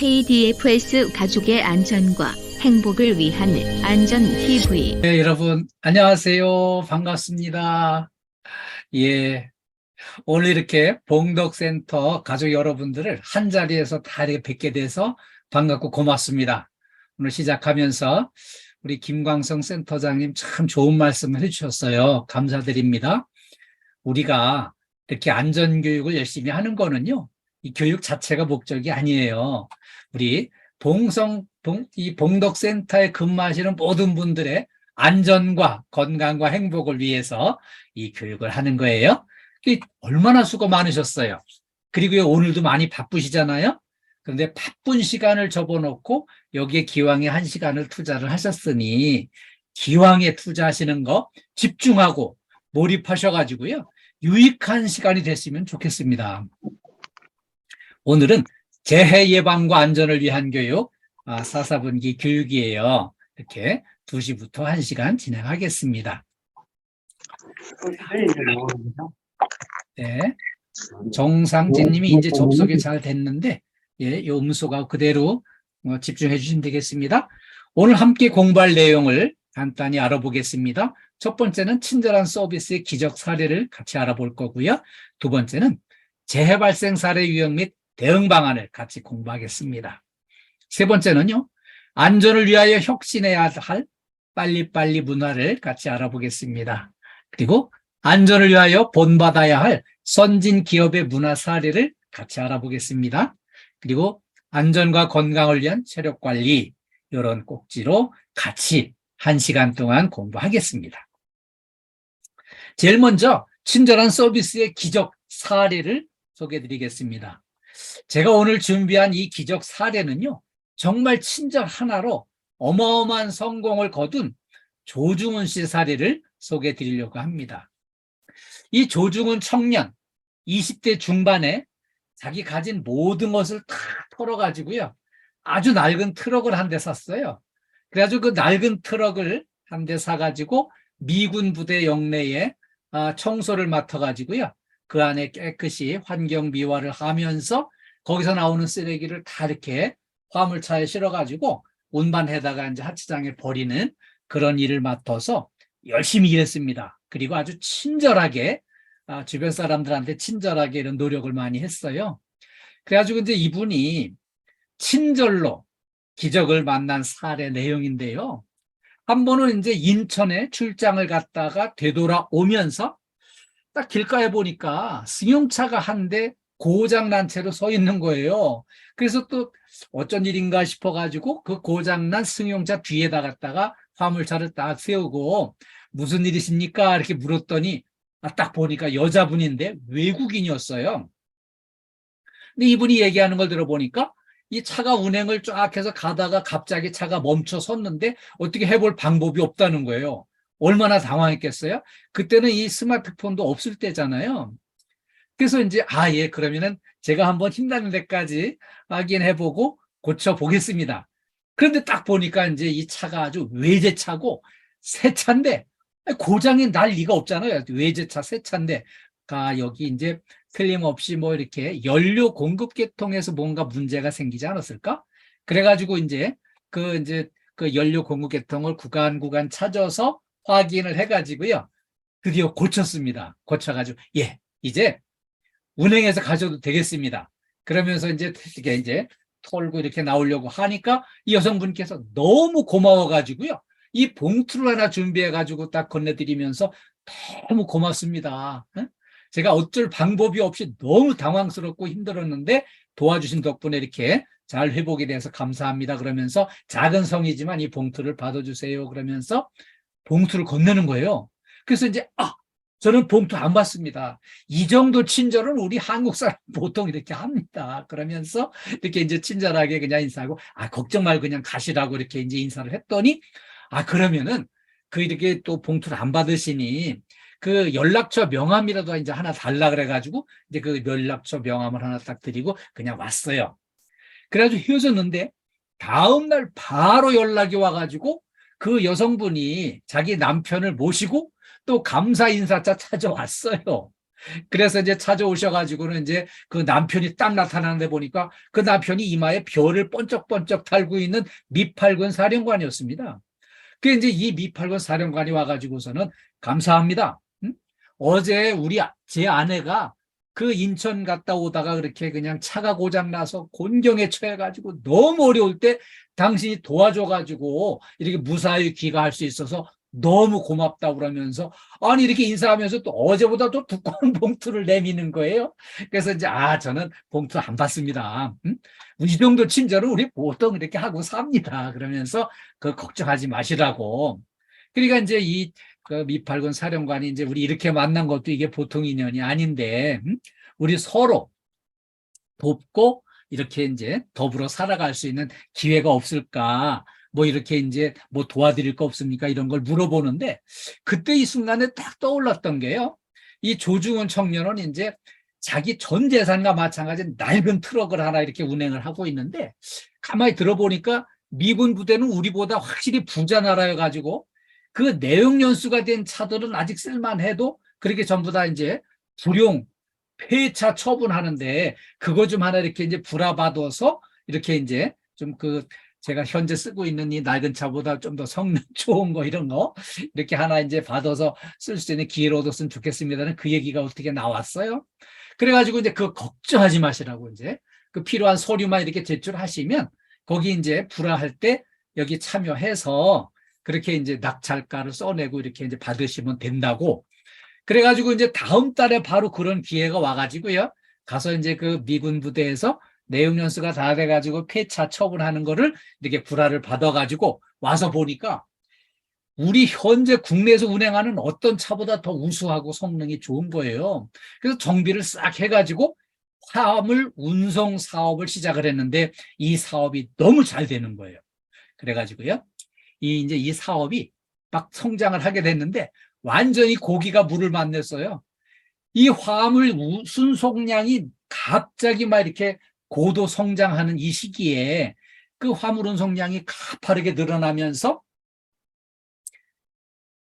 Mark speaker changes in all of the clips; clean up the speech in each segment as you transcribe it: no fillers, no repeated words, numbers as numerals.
Speaker 1: KDFS 가족의 안전과 행복을 위한 안전TV.
Speaker 2: 네, 여러분, 안녕하세요. 반갑습니다. 예. 오늘 이렇게 봉덕센터 가족 여러분들을 한 자리에서 다 이렇게 뵙게 돼서 반갑고 고맙습니다. 오늘 시작하면서 우리 김광성 센터장님 참 좋은 말씀을 해주셨어요. 감사드립니다. 우리가 이렇게 안전교육을 열심히 하는 거는요, 이 교육 자체가 목적이 아니에요. 우리 이 봉덕센터에 근무하시는 모든 분들의 안전과 건강과 행복을 위해서 이 교육을 하는 거예요. 얼마나 수고 많으셨어요. 그리고 오늘도 많이 바쁘시잖아요. 그런데 바쁜 시간을 접어놓고 여기에 기왕에 1시간을 투자를 하셨으니 기왕에 투자하시는 거 집중하고 몰입하셔가지고요. 유익한 시간이 됐으면 좋겠습니다. 오늘은 재해 예방과 안전을 위한 교육 4분기 교육이에요. 이렇게 2시부터 1시간 진행하겠습니다. 네, 정상재님이 이제 접속이 잘 됐는데 이 음소가 그대로 집중해 주시면 되겠습니다. 오늘 함께 공부할 내용을 간단히 알아보겠습니다. 첫 번째는 친절한 서비스의 기적 사례를 같이 알아볼 거고요. 두 번째는 재해 발생 사례 유형 및 대응 방안을 같이 공부하겠습니다. 세 번째는요, 안전을 위하여 혁신해야 할 빨리빨리 문화를 같이 알아보겠습니다. 그리고 안전을 위하여 본받아야 할 선진 기업의 문화 사례를 같이 알아보겠습니다. 그리고 안전과 건강을 위한 체력 관리, 이런 꼭지로 같이 1시간 동안 공부하겠습니다. 제일 먼저 친절한 서비스의 기적 사례를 소개해 드리겠습니다. 제가 오늘 준비한 이 기적 사례는요, 정말 친절 하나로 어마어마한 성공을 거둔 조중훈 씨 사례를 소개해 드리려고 합니다. 이 조중훈 청년, 20대 중반에 자기 가진 모든 것을 다 털어가지고요, 아주 낡은 트럭을 한 대 샀어요. 그래가지고 그 낡은 트럭을 한 대 사가지고 미군 부대 영내에 청소를 맡아가지고요, 그 안에 깨끗이 환경 미화를 하면서 거기서 나오는 쓰레기를 다 이렇게 화물차에 실어가지고 운반해다가 이제 하치장에 버리는 그런 일을 맡아서 열심히 일했습니다. 그리고 아주 친절하게 주변 사람들한테 친절하게 이런 노력을 많이 했어요. 그래가지고 이제 이분이 친절로 기적을 만난 사례 내용인데요. 한 번은 이제 인천에 출장을 갔다가 되돌아오면서 딱 길가에 보니까 승용차가 한 대 고장난 채로 서 있는 거예요. 그래서 또 어쩐 일인가 싶어가지고 그 고장난 승용차 뒤에다 갖다가 화물차를 딱 세우고 무슨 일이십니까? 이렇게 물었더니 딱 보니까 여자분인데 외국인이었어요. 근데 이분이 얘기하는 걸 들어보니까 이 차가 운행을 쫙 해서 가다가 갑자기 차가 멈춰 섰는데 어떻게 해볼 방법이 없다는 거예요. 얼마나 당황했겠어요? 그때는 이 스마트폰도 없을 때잖아요. 그래서 이제 예, 그러면은 제가 한번 힘나는 데까지 확인해보고 고쳐보겠습니다. 그런데 딱 보니까 이제 이 차가 아주 외제차고 새 차인데 고장이 날 리가 없잖아요. 외제차 새 차인데 여기 이제 틀림없이 뭐 이렇게 연료 공급 계통에서 뭔가 문제가 생기지 않았을까? 그래가지고 이제 그 연료 공급 계통을 구간 찾아서 확인을 해가지고요, 드디어 고쳤습니다. 고쳐가지고 이제 운행해서 가셔도 되겠습니다. 그러면서 이제 털고 이렇게 나오려고 하니까 이 여성분께서 너무 고마워가지고요, 이 봉투를 하나 준비해가지고 딱 건네드리면서 너무 고맙습니다. 제가 어쩔 방법이 없이 너무 당황스럽고 힘들었는데 도와주신 덕분에 이렇게 잘 회복이 돼서 감사합니다. 그러면서 작은 성이지만 이 봉투를 받아주세요. 그러면서 봉투를 건네는 거예요. 그래서 이제 저는 봉투 안 받습니다. 이 정도 친절은 우리 한국 사람 보통 이렇게 합니다. 그러면서 이렇게 이제 친절하게 그냥 인사하고 걱정 말고 그냥 가시라고 이렇게 이제 인사를 했더니 그러면은 이렇게 또 봉투를 안 받으시니 그 연락처 명함이라도 이제 하나 달라 그래가지고 이제 그 연락처 명함을 하나 딱 드리고 그냥 왔어요. 그래가지고 헤어졌는데 다음날 바로 연락이 와가지고 그 여성분이 자기 남편을 모시고 또 감사 인사차 찾아왔어요. 그래서 이제 찾아오셔가지고는 이제 그 남편이 딱 나타나는데 보니까 그 남편이 이마에 별을 번쩍번쩍 달고 있는 미팔군 사령관이었습니다. 그 이제 이 미팔군 사령관이 와가지고서는 감사합니다. 응? 어제 제 아내가 그 인천 갔다 오다가 그렇게 그냥 차가 고장 나서 곤경에 처해가지고 너무 어려울 때 당신이 도와줘가지고 이렇게 무사히 귀가할 수 있어서 너무 고맙다고 그러면서 아니 이렇게 인사하면서 또 어제보다 더 두꺼운 봉투를 내미는 거예요. 그래서 이제 저는 봉투 안 받습니다. 응? 이 정도 친절은 우리 보통 이렇게 하고 삽니다. 그러면서 그 걱정하지 마시라고. 그러니까 이제 그 미팔군 사령관이 이제 우리 이렇게 만난 것도 이게 보통 인연이 아닌데, 우리 서로 돕고 이렇게 이제 더불어 살아갈 수 있는 기회가 없을까? 뭐 이렇게 이제 뭐 도와드릴 거 없습니까? 이런 걸 물어보는데, 그때 이 순간에 딱 떠올랐던 게요. 이 조중훈 청년은 이제 자기 전 재산과 마찬가지 낡은 트럭을 하나 이렇게 운행을 하고 있는데, 가만히 들어보니까 미군 부대는 우리보다 확실히 부자 나라여가지고 그 내용 연수가 된 차들은 아직 쓸만해도 그렇게 전부 다 이제 불용 폐차 처분하는데 그거 좀 하나 이렇게 이제 불화받아서 이렇게 이제 좀 제가 현재 쓰고 있는 이 낡은 차보다 좀 더 성능 좋은 거 이런 거 이렇게 하나 이제 받아서 쓸 수 있는 기회를 얻었으면 좋겠습니다는 그 얘기가 어떻게 나왔어요. 그래가지고 이제 그 걱정하지 마시라고 이제 그 필요한 서류만 이렇게 제출하시면 거기 이제 불화할 때 여기 참여해서 그렇게 이제 낙찰가를 써내고 이렇게 이제 받으시면 된다고. 그래가지고 이제 다음 달에 바로 그런 기회가 와가지고요. 가서 이제 그 미군 부대에서 내용 연수가 다 돼가지고 폐차 처분하는 거를 이렇게 불화를 받아가지고 와서 보니까 우리 현재 국내에서 운행하는 어떤 차보다 더 우수하고 성능이 좋은 거예요. 그래서 정비를 싹 해가지고 화물 운송 사업을 시작을 했는데 이 사업이 너무 잘 되는 거예요. 그래가지고요. 이제 이 사업이 막 성장을 하게 됐는데 완전히 고기가 물을 만났어요. 이 화물 순송량이 갑자기 막 이렇게 고도 성장하는 이 시기에 그 화물 운송량이 가파르게 늘어나면서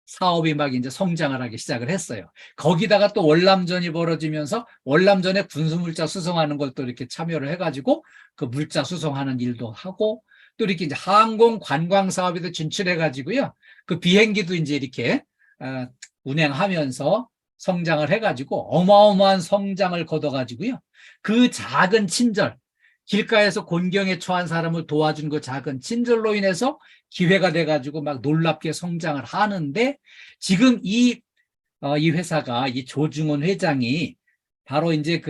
Speaker 2: 사업이 막 이제 성장을 하기 시작을 했어요. 거기다가 또 월남전이 벌어지면서 월남전에 군수물자 수송하는 걸 또 이렇게 참여를 해가지고 그 물자 수송하는 일도 하고 또 이렇게 이제 항공 관광 사업에도 진출해가지고요. 그 비행기도 이제 이렇게 운행하면서 성장을 해가지고 어마어마한 성장을 거둬가지고요. 그 작은 친절, 길가에서 곤경에 처한 사람을 도와준 그 작은 친절로 인해서 기회가 돼가지고 막 놀랍게 성장을 하는데 지금 이 회사가 이 조중훈 회장이 바로 이제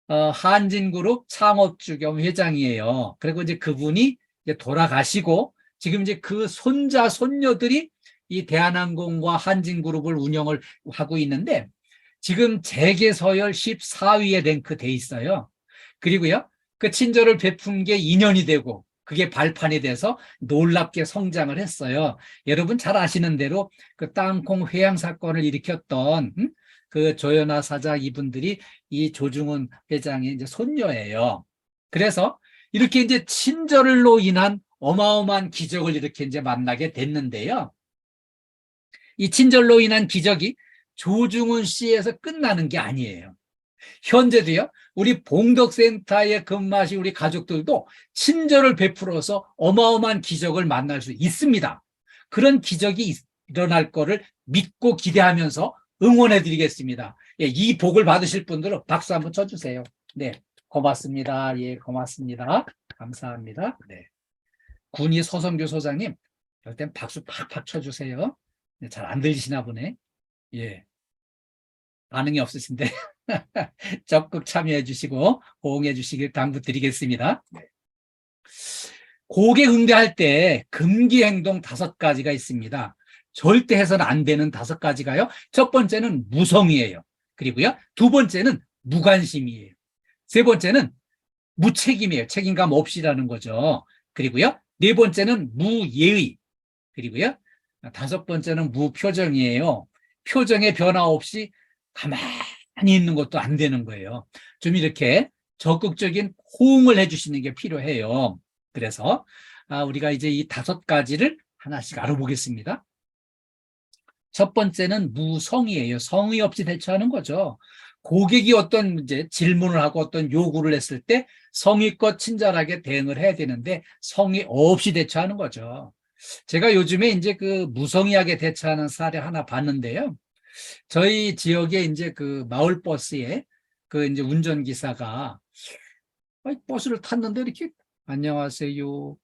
Speaker 2: 한진그룹 창업주 겸 회장이에요. 그리고 이제 그분이 이제 돌아가시고 지금 이제 그 손자, 손녀들이 이 대한항공과 한진그룹을 운영을 하고 있는데 지금 재계 서열 14위에 랭크돼 있어요. 그리고요, 그 친절을 베푼 게 2년이 되고 그게 발판이 돼서 놀랍게 성장을 했어요. 여러분 잘 아시는 대로 그 땅콩 회항 사건을 일으켰던 그 조현아 사자 이분들이 이 조중훈 회장의 이제 손녀예요. 그래서 이렇게 이제 친절로 인한 어마어마한 기적을 이렇게 이제 만나게 됐는데요. 이 친절로 인한 기적이 조중훈 씨에서 끝나는 게 아니에요. 현재도요, 우리 봉덕센터에 근무하신 우리 가족들도 친절을 베풀어서 어마어마한 기적을 만날 수 있습니다. 그런 기적이 일어날 거를 믿고 기대하면서 응원해 드리겠습니다. 예, 이 복을 받으실 분들은 박수 한번 쳐주세요. 네, 고맙습니다. 예, 고맙습니다. 감사합니다. 네. 군이 서성교 소장님, 이럴 땐 박수 팍팍 쳐주세요. 네, 잘 안 들리시나 보네. 예. 반응이 없으신데 적극 참여해 주시고 호응해 주시길 당부드리겠습니다. 고객 응대할 때 금기 행동 5가지가 있습니다. 절대 해서는 안 되는 5가지가요. 첫 번째는 무성이에요. 그리고요, 두 번째는 무관심이에요. 세 번째는 무책임이에요. 책임감 없이라는 거죠. 그리고요, 네 번째는 무예의. 그리고요, 5번째는 무표정이에요. 표정의 변화 없이 가만히 있는 것도 안 되는 거예요. 좀 이렇게 적극적인 호응을 해주시는 게 필요해요. 그래서 우리가 이제 이 5가지를 하나씩 알아보겠습니다. 첫 번째는 무성의예요. 성의 없이 대처하는 거죠. 고객이 어떤 문제, 질문을 하고 어떤 요구를 했을 때 성의껏 친절하게 대응을 해야 되는데 성의 없이 대처하는 거죠. 제가 요즘에 이제 그 무성의하게 대처하는 사례 하나 봤는데요. 저희 지역에 이제 그 마을 버스에 그 이제 운전기사가 버스를 탔는데 이렇게 안녕하세요,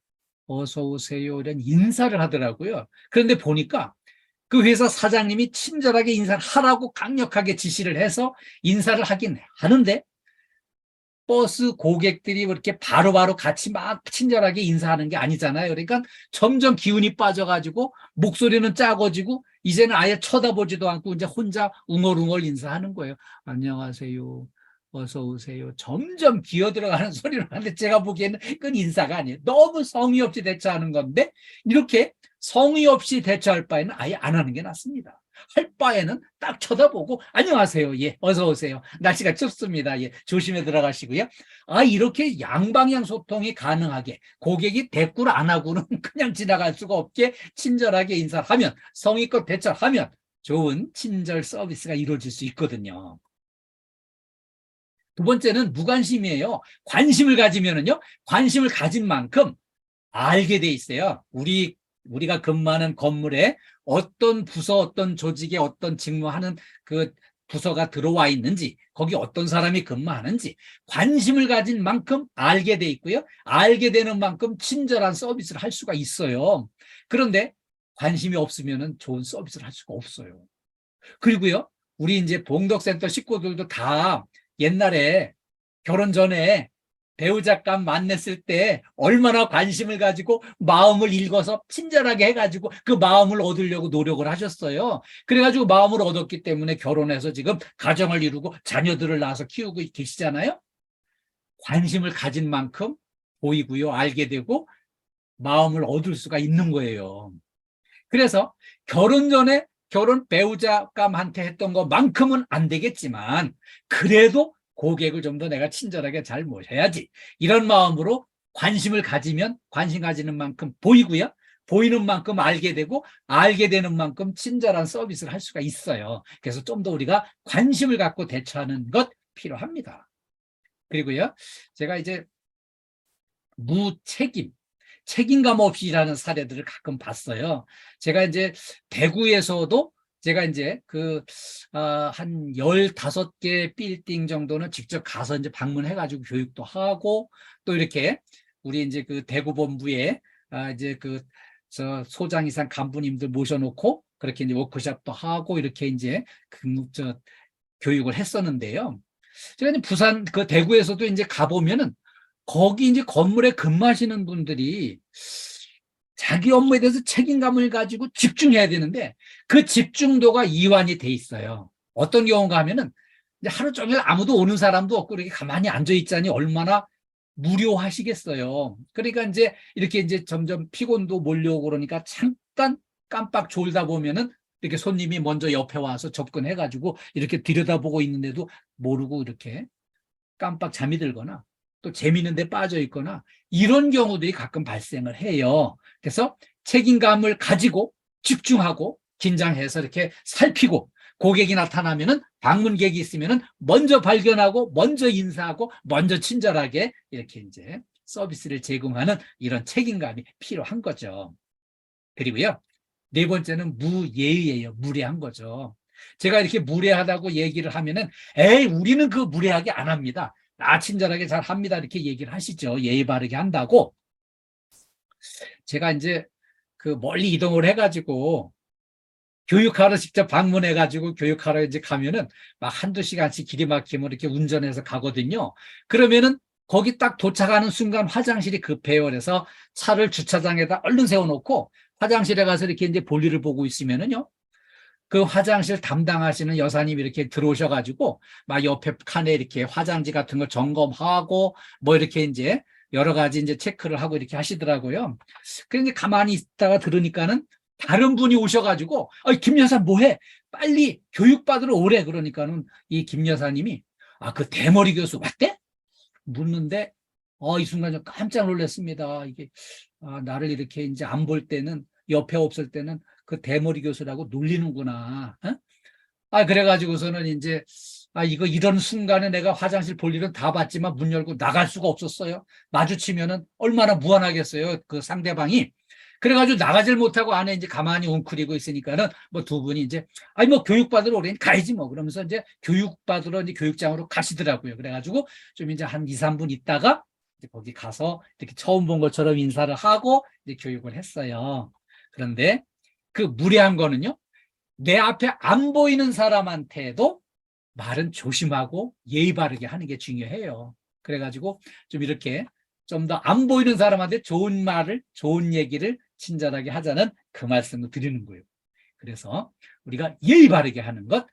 Speaker 2: 어서 오세요 이런 인사를 하더라고요. 그런데 보니까 그 회사 사장님이 친절하게 인사를 하라고 강력하게 지시를 해서 인사를 하긴 하는데 버스 고객들이 그렇게 바로바로 같이 막 친절하게 인사하는 게 아니잖아요. 그러니까 점점 기운이 빠져가지고 목소리는 작아지고 이제는 아예 쳐다보지도 않고 이제 혼자 웅얼웅얼 인사하는 거예요. 안녕하세요, 어서 오세요. 점점 기어들어가는 소리를 하는데 제가 보기에는 그건 인사가 아니에요. 너무 성의 없이 대처하는 건데 이렇게 성의 없이 대처할 바에는 아예 안 하는 게 낫습니다. 할 바에는 딱 쳐다보고 안녕하세요. 예, 어서 오세요. 날씨가 춥습니다. 예, 조심해 들어가시고요. 이렇게 양방향 소통이 가능하게 고객이 대꾸를 안 하고는 그냥 지나갈 수가 없게 친절하게 인사를 하면 성의껏 대처하면 좋은 친절 서비스가 이루어질 수 있거든요. 두 번째는 무관심이에요. 관심을 가지면은요, 관심을 가진 만큼 알게 돼 있어요. 우리가 근무하는 건물에 어떤 부서, 어떤 조직에 어떤 직무하는 그 부서가 들어와 있는지, 거기 어떤 사람이 근무하는지 관심을 가진 만큼 알게 돼 있고요. 알게 되는 만큼 친절한 서비스를 할 수가 있어요. 그런데 관심이 없으면 좋은 서비스를 할 수가 없어요. 그리고요, 우리 이제 봉덕센터 식구들도 다 옛날에 결혼 전에 배우자감 만났을 때 얼마나 관심을 가지고 마음을 읽어서 친절하게 해가지고 그 마음을 얻으려고 노력을 하셨어요. 그래가지고 마음을 얻었기 때문에 결혼해서 지금 가정을 이루고 자녀들을 낳아서 키우고 계시잖아요. 관심을 가진 만큼 보이고요, 알게 되고 마음을 얻을 수가 있는 거예요. 그래서 결혼 전에 결혼 배우자감한테 했던 것만큼은 안 되겠지만 그래도 고객을 좀 더 내가 친절하게 잘 모셔야지. 이런 마음으로 관심을 가지면 관심 가지는 만큼 보이고요. 보이는 만큼 알게 되고 알게 되는 만큼 친절한 서비스를 할 수가 있어요. 그래서 좀 더 우리가 관심을 갖고 대처하는 것 필요합니다. 그리고요, 제가 이제 무책임, 책임감 없이 일하는 사례들을 가끔 봤어요. 제가 이제 대구에서도 제가 이제 한 15개 빌딩 정도는 직접 가서 이제 방문해가지고 교육도 하고 또 이렇게 우리 이제 그 대구 본부에 이제 저 소장 이상 간부님들 모셔놓고 그렇게 이제 워크숍도 하고 이렇게 이제 교육을 했었는데요. 제가 이제 부산 대구에서도 이제 가보면은 거기 이제 건물에 근무하시는 분들이 자기 업무에 대해서 책임감을 가지고 집중해야 되는데 그 집중도가 이완이 돼 있어요. 어떤 경우가 하면은 이제 하루 종일 아무도 오는 사람도 없고 이렇게 가만히 앉아 있자니 얼마나 무료하시겠어요. 그러니까 이제 이렇게 이제 점점 피곤도 몰려오고 그러니까 잠깐 깜빡 졸다 보면은 이렇게 손님이 먼저 옆에 와서 접근해가지고 이렇게 들여다보고 있는데도 모르고 이렇게 깜빡 잠이 들거나 또 재미있는 데 빠져 있거나 이런 경우들이 가끔 발생을 해요. 그래서 책임감을 가지고 집중하고 긴장해서 이렇게 살피고 고객이 나타나면은 방문객이 있으면은 먼저 발견하고 먼저 인사하고 먼저 친절하게 이렇게 이제 서비스를 제공하는 이런 책임감이 필요한 거죠. 그리고요, 네 번째는 무예의예요. 무례한 거죠. 제가 이렇게 무례하다고 얘기를 하면은 에이, 우리는 그 무례하게 안 합니다. 친절하게 잘 합니다. 이렇게 얘기를 하시죠. 예의 바르게 한다고. 제가 이제 멀리 이동을 해가지고 교육하러 직접 방문해가지고 교육하러 이제 가면은 막 한두 시간씩 길이 막히면 이렇게 운전해서 가거든요. 그러면은 거기 딱 도착하는 순간 화장실이 급해요. 그래서 차를 주차장에다 얼른 세워놓고 화장실에 가서 이렇게 이제 볼일을 보고 있으면은요, 그 화장실 담당하시는 여사님이 이렇게 들어오셔가지고 막 옆에 칸에 이렇게 화장지 같은 걸 점검하고 뭐 이렇게 이제 여러 가지 이제 체크를 하고 이렇게 하시더라고요. 그런데 가만히 있다가 들으니까는 다른 분이 오셔가지고 김 여사 뭐해? 빨리 교육받으러 오래. 그러니까는 이 김 여사님이 그 대머리 교수 왔대? 묻는데 이 순간 좀 깜짝 놀랐습니다. 이게 나를 이렇게 이제 안 볼 때는 옆에 없을 때는 그 대머리 교수라고 놀리는구나. 그래가지고서는 이제 이거 이런 순간에 내가 화장실 볼 일은 다 봤지만 문 열고 나갈 수가 없었어요. 마주치면은 얼마나 무안하겠어요. 그 상대방이. 그래가지고 나가질 못하고 안에 이제 가만히 웅크리고 있으니까는 뭐 두 분이 이제 뭐 교육받으러 오래 가야지 뭐 그러면서 이제 교육받으러 이제 교육장으로 가시더라고요. 그래가지고 좀 이제 한 2, 3분 있다가 이제 거기 가서 이렇게 처음 본 것처럼 인사를 하고 이제 교육을 했어요. 그런데 그 무례한 거는요. 내 앞에 안 보이는 사람한테도 말은 조심하고 예의 바르게 하는 게 중요해요. 그래가지고 좀 이렇게 좀 더 안 보이는 사람한테 좋은 말을, 좋은 얘기를 친절하게 하자는 그 말씀을 드리는 거예요. 그래서 우리가 예의 바르게 하는 것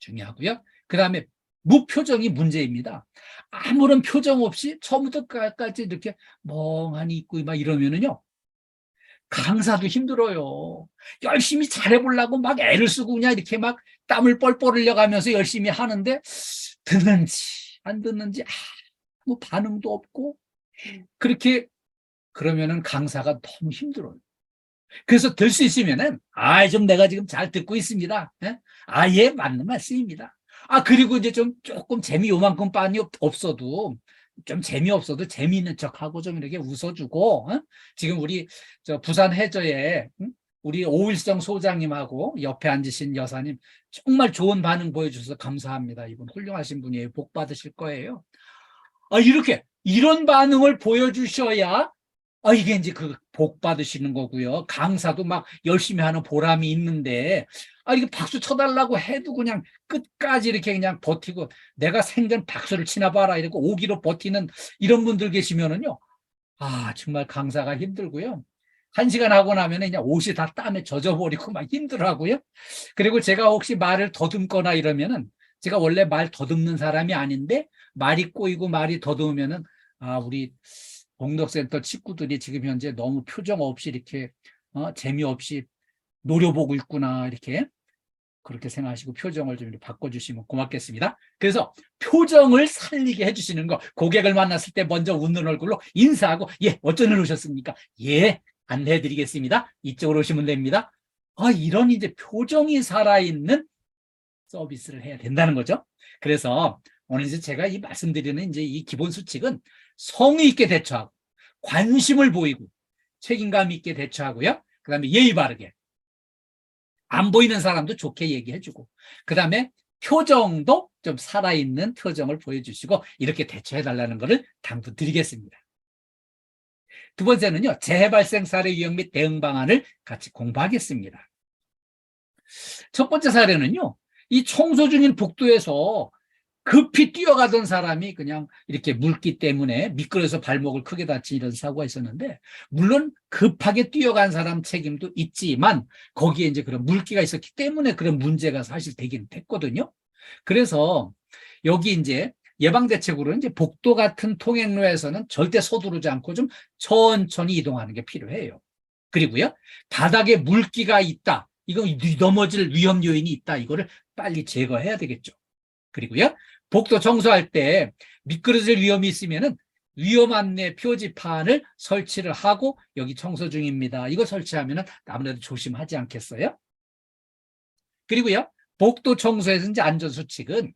Speaker 2: 중요하고요. 그 다음에 무표정이 문제입니다. 아무런 표정 없이 처음부터 끝까지 이렇게 멍하니 있고 막 이러면은요. 강사도 힘들어요. 열심히 잘해보려고 막 애를 쓰고 그냥 이렇게 막 땀을 뻘뻘 흘려가면서 열심히 하는데 듣는지 안 듣는지 아무 반응도 없고 그렇게 그러면은 강사가 너무 힘들어요. 그래서 될 수 있으면은 좀 내가 지금 잘 듣고 있습니다. 예, 맞는 말씀입니다. 그리고 이제 좀 조금 재미 요만큼 빤히 없어도 좀 재미없어도 재미있는 척하고 좀 이렇게 웃어주고 지금 우리 저 부산 해저에 우리 오일성 소장님하고 옆에 앉으신 여사님 정말 좋은 반응 보여주셔서 감사합니다. 이분 훌륭하신 분이에요. 복 받으실 거예요. 이렇게 이런 반응을 보여주셔야 이게 이제 그 복 받으시는 거고요. 강사도 막 열심히 하는 보람이 있는데 이게 박수 쳐달라고 해도 그냥 끝까지 이렇게 그냥 버티고 내가 생전 박수를 치나 봐라 이렇게 오기로 버티는 이런 분들 계시면은요. 정말 강사가 힘들고요. 1시간 하고 나면 그냥 옷이 다 땀에 젖어버리고 막 힘들어하고요. 그리고 제가 혹시 말을 더듬거나 이러면은 제가 원래 말 더듬는 사람이 아닌데 말이 꼬이고 말이 더듬으면은 우리 공덕센터 친구들이 지금 현재 너무 표정 없이 이렇게 재미없이 노려보고 있구나 이렇게 그렇게 생각하시고 표정을 좀 바꿔주시면 고맙겠습니다. 그래서 표정을 살리게 해주시는 거 고객을 만났을 때 먼저 웃는 얼굴로 인사하고 어쩐 일 오셨습니까? 안내해드리겠습니다. 이쪽으로 오시면 됩니다. 이런 이제 표정이 살아있는 서비스를 해야 된다는 거죠. 그래서 오늘 이제 제가 이 말씀드리는 이제 이 기본 수칙은 성의 있게 대처하고 관심을 보이고 책임감 있게 대처하고요. 그 다음에 예의 바르게 안 보이는 사람도 좋게 얘기해주고 그 다음에 표정도 좀 살아있는 표정을 보여주시고 이렇게 대처해달라는 것을 당부드리겠습니다. 두 번째는요. 재해 발생 사례 유형 및 대응 방안을 같이 공부하겠습니다. 첫 번째 사례는요. 이 청소 중인 복도에서 급히 뛰어가던 사람이 그냥 이렇게 물기 때문에 미끄러져서 발목을 크게 다친 이런 사고가 있었는데 물론 급하게 뛰어간 사람 책임도 있지만 거기에 이제 그런 물기가 있었기 때문에 그런 문제가 사실 되긴 됐거든요. 그래서 여기 이제 예방대책으로 이제 복도 같은 통행로에서는 절대 서두르지 않고 좀 천천히 이동하는 게 필요해요. 그리고요, 바닥에 물기가 있다. 이거 넘어질 위험 요인이 있다. 이거를 빨리 제거해야 되겠죠. 그리고요, 복도 청소할 때 미끄러질 위험이 있으면은 위험 안내 표지판을 설치를 하고 여기 청소 중입니다. 이거 설치하면은 아무래도 조심하지 않겠어요? 그리고요, 복도 청소에서 이제 안전수칙은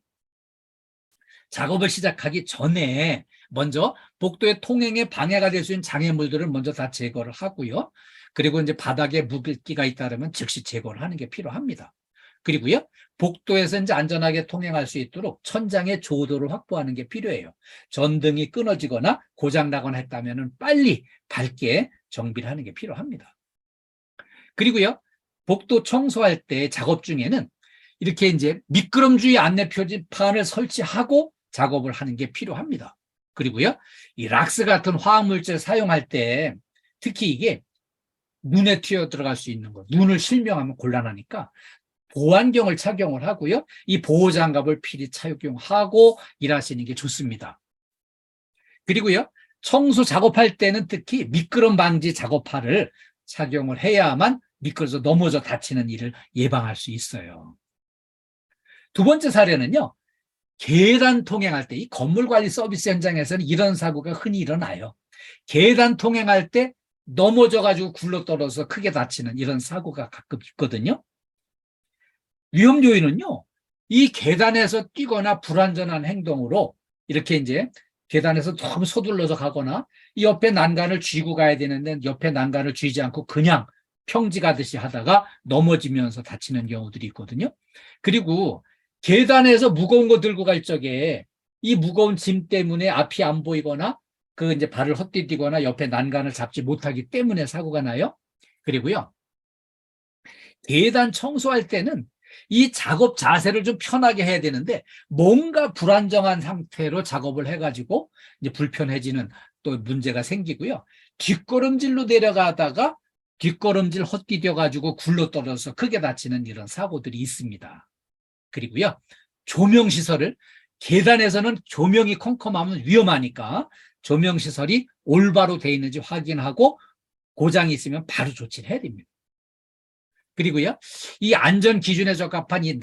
Speaker 2: 작업을 시작하기 전에 먼저 복도의 통행에 방해가 될 수 있는 장애물들을 먼저 다 제거를 하고요. 그리고 이제 바닥에 물기가 있다면 즉시 제거를 하는 게 필요합니다. 그리고요, 복도에서 이제 안전하게 통행할 수 있도록 천장의 조도를 확보하는 게 필요해요. 전등이 끊어지거나 고장나거나 했다면 빨리 밝게 정비를 하는 게 필요합니다. 그리고요, 복도 청소할 때 작업 중에는 이렇게 이제 미끄럼주의 안내 표지판을 설치하고 작업을 하는 게 필요합니다. 그리고요, 이 락스 같은 화학물질 사용할 때 특히 이게 눈에 튀어 들어갈 수 있는 거, 눈을 실명하면 곤란하니까 보안경을 착용을 하고요. 이 보호장갑을 필히 착용하고 일하시는 게 좋습니다. 그리고요, 청소 작업할 때는 특히 미끄럼 방지 작업화를 착용을 해야만 미끄러져 넘어져 다치는 일을 예방할 수 있어요. 두 번째 사례는요, 계단 통행할 때 이 건물 관리 서비스 현장에서는 이런 사고가 흔히 일어나요. 계단 통행할 때 넘어져가지고 굴러떨어져서 크게 다치는 이런 사고가 가끔 있거든요. 위험 요인은요, 이 계단에서 뛰거나 불안전한 행동으로 이렇게 이제 계단에서 너무 서둘러서 가거나 이 옆에 난간을 쥐고 가야 되는데 옆에 난간을 쥐지 않고 그냥 평지 가듯이 하다가 넘어지면서 다치는 경우들이 있거든요. 그리고 계단에서 무거운 거 들고 갈 적에 이 무거운 짐 때문에 앞이 안 보이거나 그 이제 발을 헛디디거나 옆에 난간을 잡지 못하기 때문에 사고가 나요. 그리고요, 계단 청소할 때는 이 작업 자세를 좀 편하게 해야 되는데 뭔가 불안정한 상태로 작업을 해가지고 이제 불편해지는 또 문제가 생기고요. 뒷걸음질로 내려가다가 뒷걸음질 헛디뎌가지고 굴러떨어져서 크게 다치는 이런 사고들이 있습니다. 그리고요, 조명시설을 계단에서는 조명이 컴컴하면 위험하니까 조명시설이 올바로 돼 있는지 확인하고 고장이 있으면 바로 조치를 해야 됩니다. 그리고요, 이 안전 기준에 적합한 이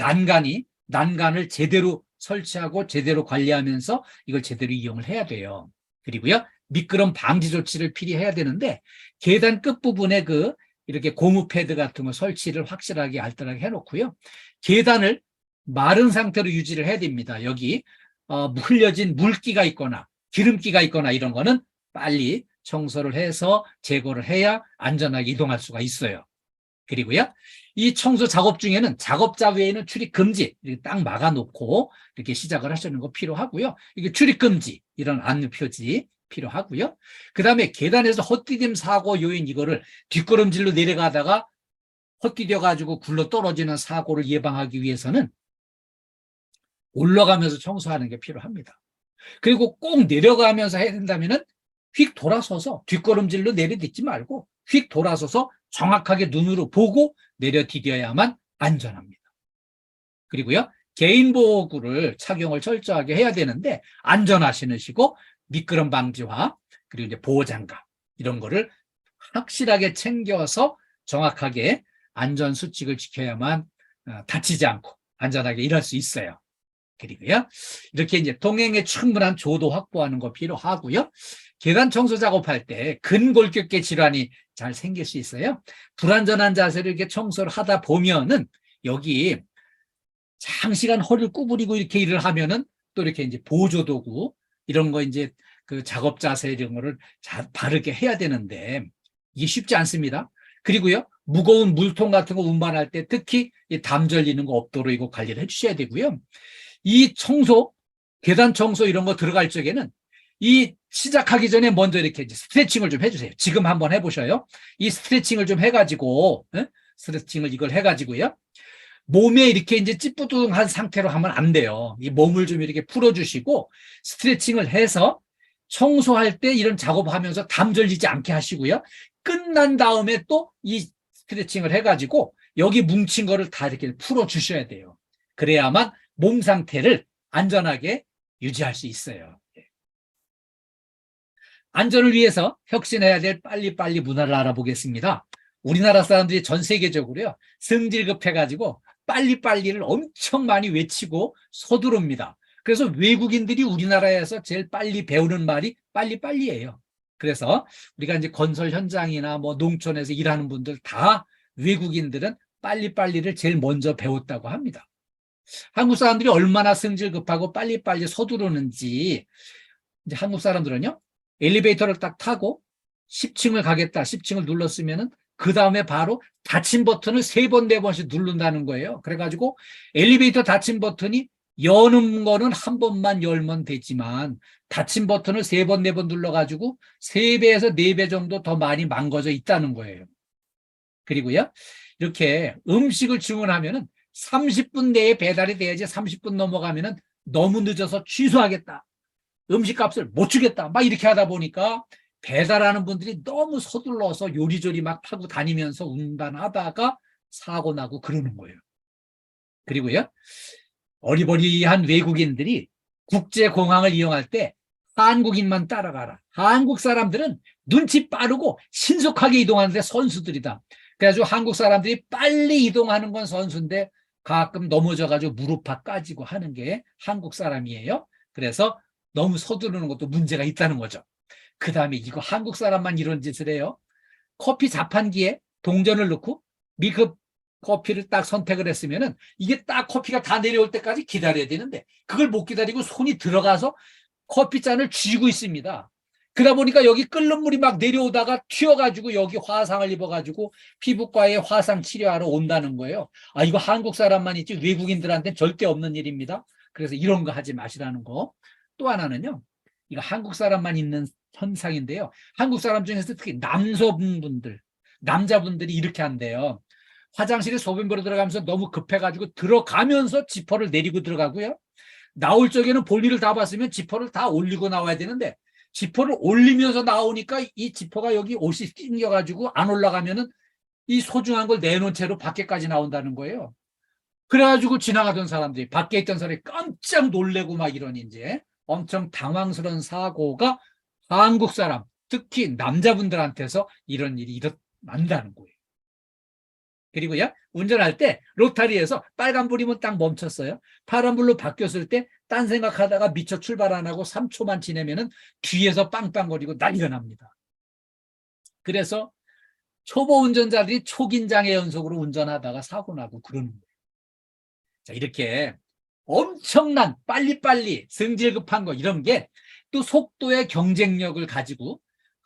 Speaker 2: 난간을 제대로 설치하고 제대로 관리하면서 이걸 제대로 이용을 해야 돼요. 그리고요, 미끄럼 방지 조치를 필히 해야 되는데 계단 끝부분에 이렇게 고무 패드 같은 거 설치를 확실하게 알뜰하게 해놓고요. 계단을 마른 상태로 유지를 해야 됩니다. 여기 흘려진 물기가 있거나 기름기가 있거나 이런 거는 빨리 청소를 해서 제거를 해야 안전하게 이동할 수가 있어요. 그리고요, 이 청소 작업 중에는 작업자 외에는 출입 금지, 이렇게 딱 막아놓고 이렇게 시작을 하시는 거 필요하고요. 이게 출입 금지, 이런 안내 표지 필요하고요. 그 다음에 계단에서 헛디딤 사고 요인 이거를 뒷걸음질로 내려가다가 헛디뎌가지고 굴러 떨어지는 사고를 예방하기 위해서는 올라가면서 청소하는 게 필요합니다. 그리고 꼭 내려가면서 해야 된다면은 휙 돌아서서 뒷걸음질로 내려딛지 말고 휙 돌아서서 정확하게 눈으로 보고 내려디뎌야만 안전합니다. 그리고요, 개인보호구를 착용을 철저하게 해야 되는데 안전화 신으시고 미끄럼 방지화 그리고 이제 보호장갑 이런 거를 확실하게 챙겨서 정확하게 안전수칙을 지켜야만 다치지 않고 안전하게 일할 수 있어요. 그리고요, 이렇게 이제 동행에 충분한 조도 확보하는 거 필요하고요. 계단 청소 작업할 때 근골격계 질환이 잘 생길 수 있어요. 불안전한 자세로 이렇게 청소를 하다 보면은 여기 장시간 허리를 구부리고 이렇게 일을 하면은 또 이렇게 이제 보조도구 이런 거 이제 그 작업 자세 이런 거를 바르게 해야 되는데 이게 쉽지 않습니다. 그리고요, 무거운 물통 같은 거 운반할 때 특히 담 절리는 거 없도록 이거 관리를 해주셔야 되고요. 이 청소, 계단 청소 이런 거 들어갈 적에는 이 시작하기 전에 먼저 이렇게 스트레칭을 좀 해주세요. 지금 한번 해보셔요. 이 스트레칭을 좀 해가지고, 스트레칭을 이걸 해가지고요. 몸에 이렇게 이제 찌뿌둥한 상태로 하면 안 돼요. 이 몸을 좀 이렇게 풀어주시고 스트레칭을 해서 청소할 때 이런 작업하면서 담 절리지 않게 하시고요. 끝난 다음에 또 이 스트레칭을 해가지고 여기 뭉친 거를 다 이렇게 풀어주셔야 돼요. 그래야만 몸 상태를 안전하게 유지할 수 있어요. 안전을 위해서 혁신해야 될 빨리빨리 문화를 알아보겠습니다. 우리나라 사람들이 전 세계적으로요, 승질급해가지고 빨리빨리를 엄청 많이 외치고 서두릅니다. 그래서 외국인들이 우리나라에서 제일 빨리 배우는 말이 빨리빨리예요. 그래서 우리가 이제 건설 현장이나 뭐 농촌에서 일하는 분들 다 외국인들은 빨리빨리를 제일 먼저 배웠다고 합니다. 한국 사람들이 얼마나 승질급하고 빨리빨리 서두르는지, 이제 한국 사람들은요, 엘리베이터를 딱 타고 10층을 가겠다, 10층을 눌렀으면은 그 다음에 바로 닫힌 버튼을 3번, 4번씩 누른다는 거예요. 그래가지고 엘리베이터 닫힌 버튼이 여는 거는 한 번만 열면 되지만 닫힌 버튼을 3번, 4번 눌러가지고 3배에서 4배 정도 더 많이 망가져 있다는 거예요. 그리고요, 이렇게 음식을 주문하면은 30분 내에 배달이 돼야지 30분 넘어가면은 너무 늦어서 취소하겠다, 음식값을 못 주겠다, 막 이렇게 하다 보니까 배달하는 분들이 너무 서둘러서 요리조리 막 하고 다니면서 운반하다가 사고 나고 그러는 거예요. 그리고요, 어리버리한 외국인들이 국제공항을 이용할 때 한국인만 따라가라. 한국 사람들은 눈치 빠르고 신속하게 이동하는데 선수들이다. 그래가지고 한국 사람들이 빨리 이동하는 건 선수인데 가끔 넘어져가지고 무릎팍 까지고 하는 게 한국 사람이에요. 그래서 너무 서두르는 것도 문제가 있다는 거죠. 그 다음에 이거 한국 사람만 이런 짓을 해요. 커피 자판기에 동전을 넣고 커피를 딱 선택을 했으면은 이게 딱 커피가 다 내려올 때까지 기다려야 되는데 그걸 못 기다리고 손이 들어가서 커피잔을 쥐고 있습니다. 그러다 보니까 여기 끓는 물이 막 내려오다가 튀어가지고 여기 화상을 입어가지고 피부과에 화상 치료하러 온다는 거예요. 아, 이거 한국 사람만 있지 외국인들한테는 절대 없는 일입니다. 그래서 이런 거 하지 마시라는 거. 또 하나는요, 이거 한국 사람만 있는 현상인데요. 한국 사람 중에서 특히 남자분들이 이렇게 한대요. 화장실에 소변 보러 들어가면서 너무 급해가지고 들어가면서 지퍼를 내리고 들어가고요. 나올 적에는 볼일을 다 봤으면 지퍼를 다 올리고 나와야 되는데 지퍼를 올리면서 나오니까 이 지퍼가 여기 옷이 낑겨가지고 안 올라가면은 이 소중한 걸 내놓은 채로 밖에까지 나온다는 거예요. 그래가지고 지나가던 사람들이 밖에 있던 사람이 깜짝 놀래고 막 이러니 이제 엄청 당황스러운 사고가 한국 사람, 특히 남자분들한테서 이런 일이 난다는 거예요. 그리고요, 운전할 때 로타리에서 빨간불이면 딱 멈췄어요. 파란불로 바뀌었을 때 딴 생각하다가 미처 출발 안 하고 3초만 지내면은 뒤에서 빵빵거리고 난리가 납니다. 그래서 초보 운전자들이 초긴장의 연속으로 운전하다가 사고 나고 그러는 거예요. 자, 이렇게 엄청난 빨리빨리 성질 급한 거 이런 게 또 속도의 경쟁력을 가지고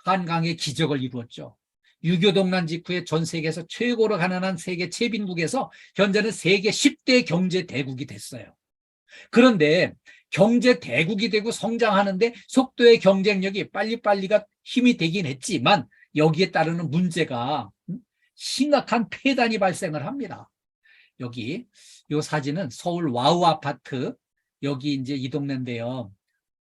Speaker 2: 한강의 기적을 이루었죠. 6.25 동란 직후에 전 세계에서 최고로 가난한 세계 최빈국에서 현재는 세계 10대 경제 대국이 됐어요. 그런데 경제 대국이 되고 성장하는데 속도의 경쟁력이 빨리빨리가 힘이 되긴 했지만 여기에 따르는 문제가 심각한 폐단이 발생을 합니다. 여기 이 사진은 서울 와우 아파트, 여기 이제 이 동네인데요.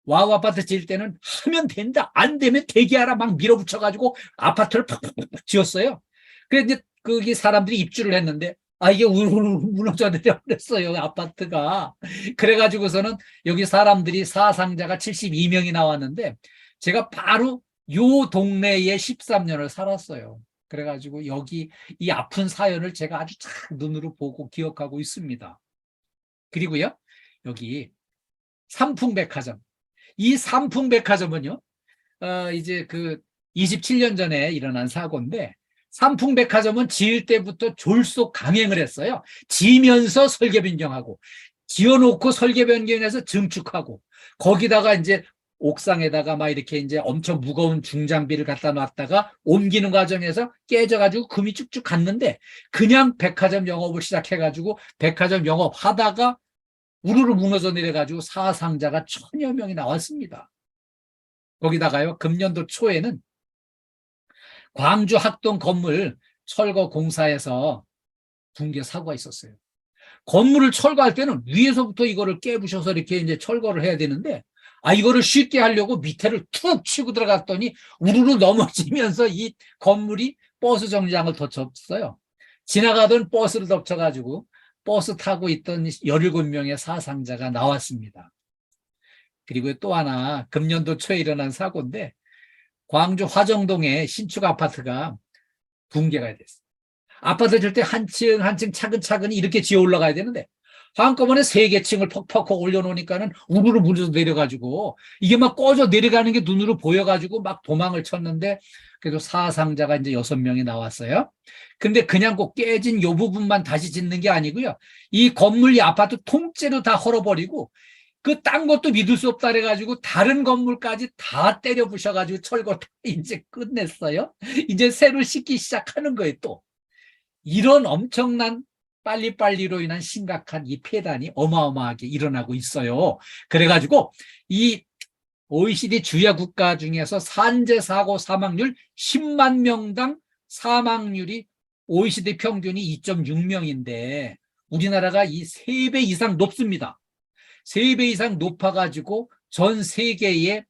Speaker 2: 와우 아파트 지을 때는 하면 된다, 안 되면 대기하라 막 밀어붙여가지고 아파트를 팍팍팍 지었어요. 그래서 이제 거기 사람들이 입주를 했는데 이게 무너져 내려버렸어요, 아파트가. 그래가지고서는 여기 사람들이 사상자가 72명이 나왔는데 제가 바로 요 동네에 13년을 살았어요. 그래가지고 여기 이 아픈 사연을 제가 아주 잘 눈으로 보고 기억하고 있습니다. 그리고요, 여기 삼풍백화점. 이 삼풍백화점은요, 이제 그 27년 전에 일어난 사고인데, 삼풍백화점은 지을 때부터 졸속 강행을 했어요. 지면서 설계 변경하고, 지어놓고 설계 변경해서 증축하고, 거기다가 이제 옥상에다가 막 이렇게 이제 엄청 무거운 중장비를 갖다 놨다가 옮기는 과정에서 깨져가지고 금이 쭉쭉 갔는데, 그냥 백화점 영업을 시작해가지고 백화점 영업하다가 우르르 무너져 내려가지고 사상자가 1000여 명이 나왔습니다. 거기다가요, 금년도 초에는 광주 학동 건물 철거 공사에서 붕괴 사고가 있었어요. 건물을 철거할 때는 위에서부터 이거를 깨부셔서 이렇게 이제 철거를 해야 되는데, 이거를 쉽게 하려고 밑에를 툭 치고 들어갔더니 우르르 넘어지면서 이 건물이 버스 정류장을 덮쳤어요. 지나가던 버스를 덮쳐가지고 버스 타고 있던 17명의 사상자가 나왔습니다. 그리고 또 하나 금년도 초에 일어난 사고인데, 광주 화정동의 신축 아파트가 붕괴가 됐어요. 아파트 질 때 한 층 한 층 차근차근히 이렇게 지어 올라가야 되는데 한꺼번에 3개 층을 퍽퍽 올려놓으니까는 우르르 무너져 내려가지고 이게 막 꺼져 내려가는 게 눈으로 보여가지고 막 도망을 쳤는데, 그래도 사상자가 이제 6명이 나왔어요. 근데 그냥 꼭 깨진 요 부분만 다시 짓는 게 아니고요. 이 건물, 이 아파트 통째로 다 헐어버리고 그 딴 것도 믿을 수 없다 그래가지고 다른 건물까지 다 때려 부셔가지고 철거 이제 끝냈어요. 이제 새로 짓기 시작하는 거예요. 또 이런 엄청난 빨리빨리로 인한 심각한 이 폐단이 어마어마하게 일어나고 있어요. 그래가지고 이 OECD 주요 국가 중에서 산재 사고 사망률 10만 명당 사망률이 OECD 평균이 2.6명인데 우리나라가 이 3배 이상 높습니다. 3배 이상 높아가지고 전 세계에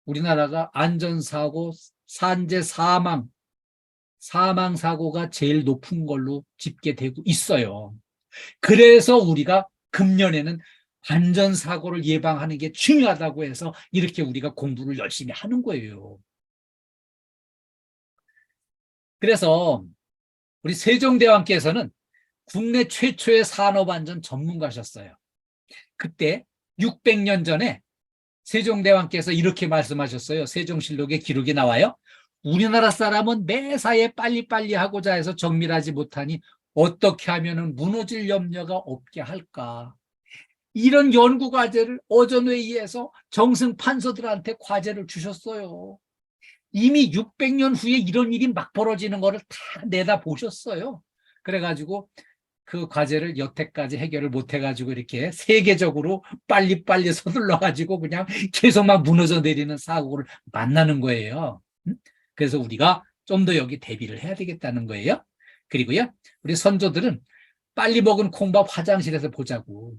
Speaker 2: 우리나라가 안전사고, 산재 사망 사고가 제일 높은 걸로 집계되고 있어요. 그래서 우리가 금년에는 안전사고를 예방하는 게 중요하다고 해서 이렇게 우리가 공부를 열심히 하는 거예요. 그래서 우리 세종대왕께서는 국내 최초의 산업안전 전문가셨어요. 그때 600년 전에 세종대왕께서 이렇게 말씀하셨어요. 세종실록에 기록이 나와요. 우리나라 사람은 매사에 빨리빨리 하고자 해서 정밀하지 못하니 어떻게 하면은 무너질 염려가 없게 할까? 이런 연구 과제를 오전회의에서 정승 판서들한테 과제를 주셨어요. 이미 600년 후에 이런 일이 막 벌어지는 거를 다 내다 보셨어요. 그래가지고 그 과제를 여태까지 해결을 못 해가지고 이렇게 세계적으로 빨리빨리 서둘러가지고 그냥 계속 막 무너져 내리는 사고를 만나는 거예요. 그래서 우리가 좀 더 여기 대비를 해야 되겠다는 거예요. 그리고요, 우리 선조들은 빨리 먹은 콩밥 화장실에서 보자고.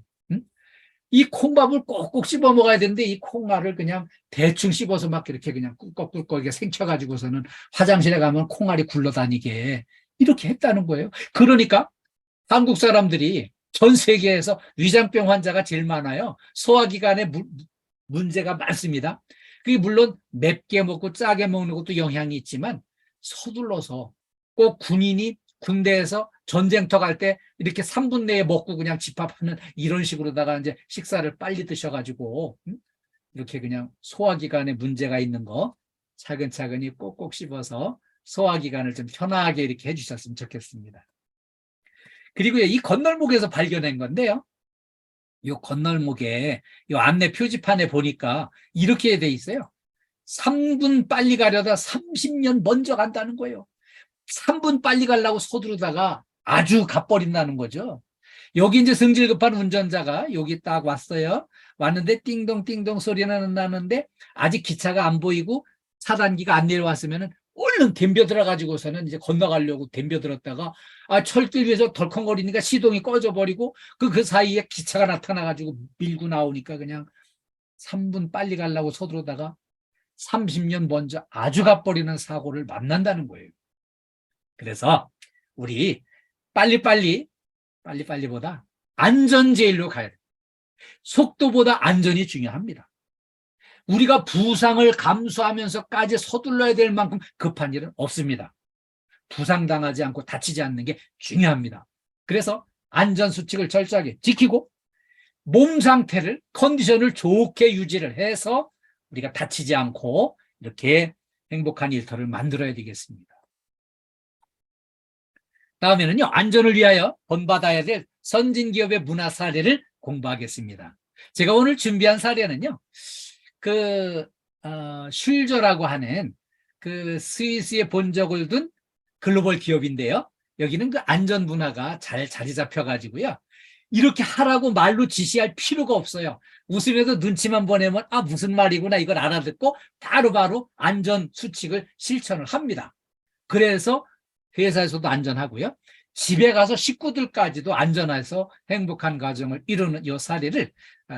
Speaker 2: 이 콩밥을 꼭꼭 씹어 먹어야 되는데 이 콩알을 그냥 대충 씹어서 막 이렇게 그냥 꿀꺽꿀꺽 생쳐가지고서는 화장실에 가면 콩알이 굴러다니게 이렇게 했다는 거예요. 그러니까 한국 사람들이 전 세계에서 위장병 환자가 제일 많아요. 소화기관에 문제가 많습니다. 그게 물론 맵게 먹고 짜게 먹는 것도 영향이 있지만 서둘러서 꼭 군인이 군대에서 전쟁터 갈 때 이렇게 3분 내에 먹고 그냥 집합하는 이런 식으로다가 이제 식사를 빨리 드셔가지고 이렇게 그냥 소화기관에 문제가 있는 거 차근차근히 꼭꼭 씹어서 소화기관을 좀 편하게 이렇게 해주셨으면 좋겠습니다. 그리고요, 이 건널목에서 발견한 건데요. 이 건널목에 이 안내 표지판에 보니까 이렇게 돼 있어요. 3분 빨리 가려다 30년 먼저 간다는 거예요. 3분 빨리 가려고 서두르다가 아주 가버린다는 거죠. 여기 이제 성질 급한 운전자가 여기 딱 왔어요. 왔는데 띵동띵동 소리는 나는데 아직 기차가 안 보이고 차단기가 안 내려왔으면은 얼른 덤벼들어 가지고서는 이제 건너가려고 덤벼들었다가 철길 위에서 덜컹거리니까 시동이 꺼져버리고 그 사이에 기차가 나타나 가지고 밀고 나오니까 그냥 3분 빨리 가려고 서두르다가 30년 먼저 아주 가버리는 사고를 만난다는 거예요. 그래서 우리 빨리빨리보다 안전제일로 가야 돼요. 속도보다 안전이 중요합니다. 우리가 부상을 감수하면서까지 서둘러야 될 만큼 급한 일은 없습니다. 부상당하지 않고 다치지 않는 게 중요합니다. 그래서 안전수칙을 철저하게 지키고 몸 상태를, 컨디션을 좋게 유지를 해서 우리가 다치지 않고 이렇게 행복한 일터를 만들어야 되겠습니다. 다음에는요, 안전을 위하여 본받아야 될 선진기업의 문화 사례를 공부하겠습니다. 제가 오늘 준비한 사례는요, 슐저라고 하는 그 스위스에 본적을 둔 글로벌 기업인데요. 여기는 그 안전 문화가 잘 자리 잡혀가지고요. 이렇게 하라고 말로 지시할 필요가 없어요. 웃으면서 눈치만 보내면 무슨 말이구나 이걸 알아듣고 바로바로 안전 수칙을 실천을 합니다. 그래서 회사에서도 안전하고요. 집에 가서 식구들까지도 안전해서 행복한 가정을 이루는 이 사례를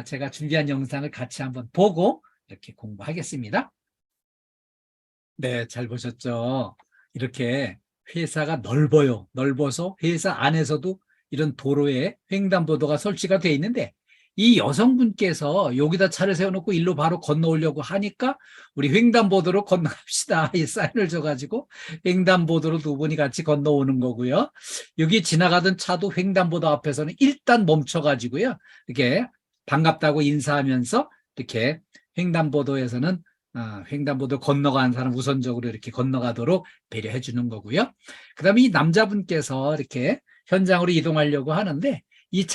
Speaker 2: 제가 준비한 영상을 같이 한번 보고 이렇게 공부하겠습니다. 네, 잘 보셨죠? 이렇게 회사가 넓어요. 넓어서 회사 안에서도 이런 도로에 횡단보도가 설치가 돼 있는데 이 여성분께서 여기다 차를 세워놓고 일로 바로 건너오려고 하니까 우리 횡단보도로 건너갑시다. 이 사인을 줘가지고 횡단보도로 두 분이 같이 건너오는 거고요. 여기 지나가던 차도 횡단보도 앞에서는 일단 멈춰가지고요. 이렇게 반갑다고 인사하면서 이렇게 횡단보도에서는 횡단보도 건너가는 사람 우선적으로 이렇게 건너가도록 배려해 주는 거고요. 그 다음에 이 남자분께서 이렇게 현장으로 이동하려고 하는데 이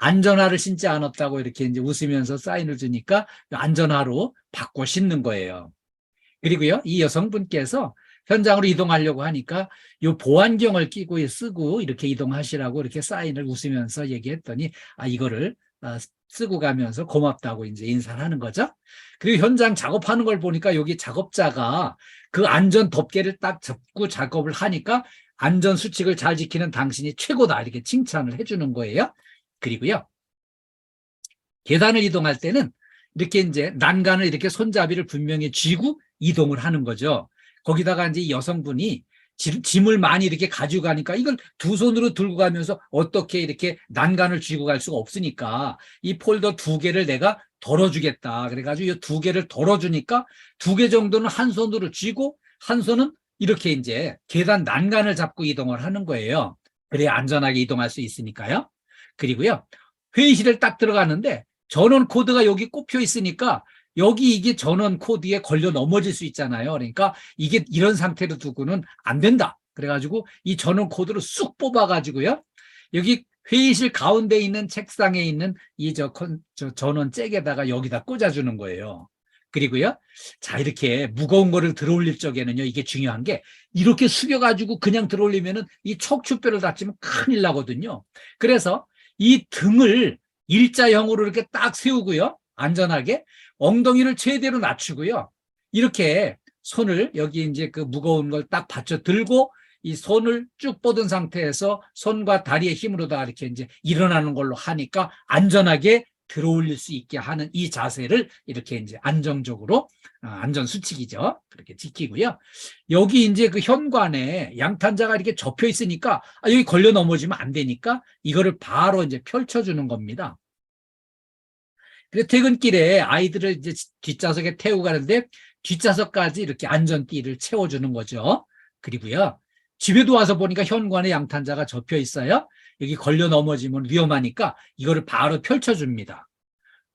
Speaker 2: 안전화를 신지 않았다고 이렇게 이제 웃으면서 사인을 주니까 안전화로 바꿔 신는 거예요. 그리고요, 이 여성분께서 현장으로 이동하려고 하니까 이 보안경을 끼고 쓰고 이렇게 이동하시라고 이렇게 사인을 웃으면서 얘기했더니 이거를 쓰고 가면서 고맙다고 이제 인사를 하는 거죠. 그리고 현장 작업하는 걸 보니까 여기 작업자가 그 안전 덮개를 딱 잡고 작업을 하니까 안전 수칙을 잘 지키는 당신이 최고다 이렇게 칭찬을 해주는 거예요. 그리고요, 계단을 이동할 때는 이렇게 이제 난간을 이렇게 손잡이를 분명히 쥐고 이동을 하는 거죠. 거기다가 이제 여성분이 짐을 많이 이렇게 가지고 가니까 이걸 두 손으로 들고 가면서 어떻게 이렇게 난간을 쥐고 갈 수가 없으니까 이 폴더 2개를 내가 덜어주겠다. 그래가지고 이 2개를 덜어주니까 2개 정도는 한 손으로 쥐고 한 손은 이렇게 이제 계단 난간을 잡고 이동을 하는 거예요. 그래야 안전하게 이동할 수 있으니까요. 그리고요, 회의실을 딱 들어가는데 전원 코드가 여기 꼽혀 있으니까 여기 이게 전원 코드에 걸려 넘어질 수 있잖아요. 그러니까 이게 이런 상태로 두고는 안 된다. 그래가지고 이 전원 코드를 쑥 뽑아가지고요. 여기 회의실 가운데 있는 책상에 있는 이 전원 잭에다가 여기다 꽂아주는 거예요. 그리고요. 자, 이렇게 무거운 거를 들어올릴 적에는요. 이게 중요한 게 이렇게 숙여가지고 그냥 들어올리면은 이 척추뼈를 다치면 큰일 나거든요. 그래서 이 등을 일자형으로 이렇게 딱 세우고요. 안전하게 엉덩이를 최대로 낮추고요. 이렇게 손을 여기 이제 그 무거운 걸 딱 받쳐 들고 이 손을 쭉 뻗은 상태에서 손과 다리의 힘으로다 이렇게 이제 일어나는 걸로 하니까 안전하게 들어올릴 수 있게 하는 이 자세를 이렇게 이제 안정적으로 안전 수칙이죠. 그렇게 지키고요. 여기 이제 그 현관에 양탄자가 이렇게 접혀 있으니까 여기 걸려 넘어지면 안 되니까 이거를 바로 이제 펼쳐주는 겁니다. 그래서 퇴근길에 아이들을 이제 뒷좌석에 태우고 가는데 뒷좌석까지 이렇게 안전띠를 채워주는 거죠. 그리고요. 집에도 와서 보니까 현관에 양탄자가 접혀 있어요. 여기 걸려 넘어지면 위험하니까 이거를 바로 펼쳐줍니다.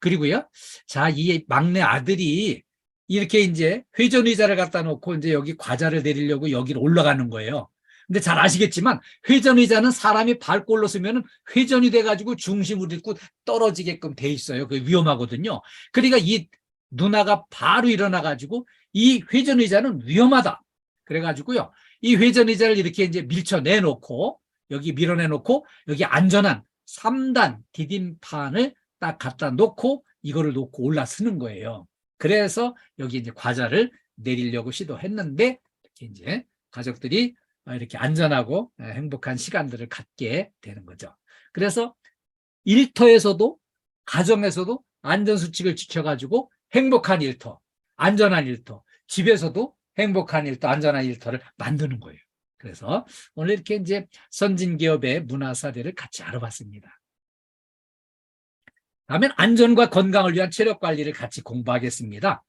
Speaker 2: 그리고요. 자, 이 막내 아들이 이렇게 이제 회전 의자를 갖다 놓고 이제 여기 과자를 내리려고 여기로 올라가는 거예요. 근데 잘 아시겠지만 회전 의자는 사람이 밟고 쓰면은 회전이 돼가지고 중심을 잃고 떨어지게끔 돼 있어요. 그 위험하거든요. 그러니까 이 누나가 바로 일어나가지고 이 회전 의자는 위험하다. 그래가지고요. 이 회전 의자를 이렇게 이제 밀쳐내놓고 여기 밀어내놓고 여기 안전한 3단 디딤판을 딱 갖다 놓고 이거를 놓고 올라서는 거예요. 그래서 여기 이제 과자를 내리려고 시도했는데 이렇게 이제 가족들이 이렇게 안전하고 행복한 시간들을 갖게 되는 거죠. 그래서 일터에서도 가정에서도 안전수칙을 지켜가지고 행복한 일터, 안전한 일터, 집에서도 행복한 일터, 안전한 일터를 만드는 거예요. 그래서 오늘 이렇게 이제 선진기업의 문화사례를 같이 알아봤습니다. 다음엔 안전과 건강을 위한 체력관리를 같이 공부하겠습니다.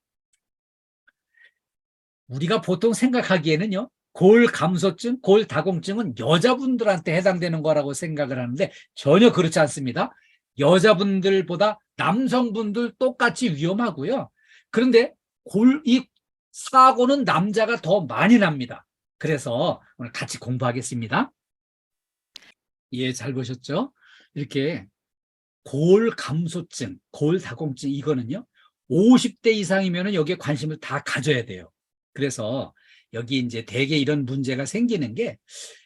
Speaker 2: 우리가 보통 생각하기에는요. 골감소증, 골다공증은 여자분들한테 해당되는 거라고 생각을 하는데 전혀 그렇지 않습니다. 여자분들보다 남성분들 똑같이 위험하고요. 그런데 이 사고는 남자가 더 많이 납니다. 그래서 오늘 같이 공부하겠습니다. 예, 잘 보셨죠? 이렇게 골감소증, 골다공증 이거는요. 50대 이상이면 여기에 관심을 다 가져야 돼요. 그래서 여기 이제 대개 이런 문제가 생기는 게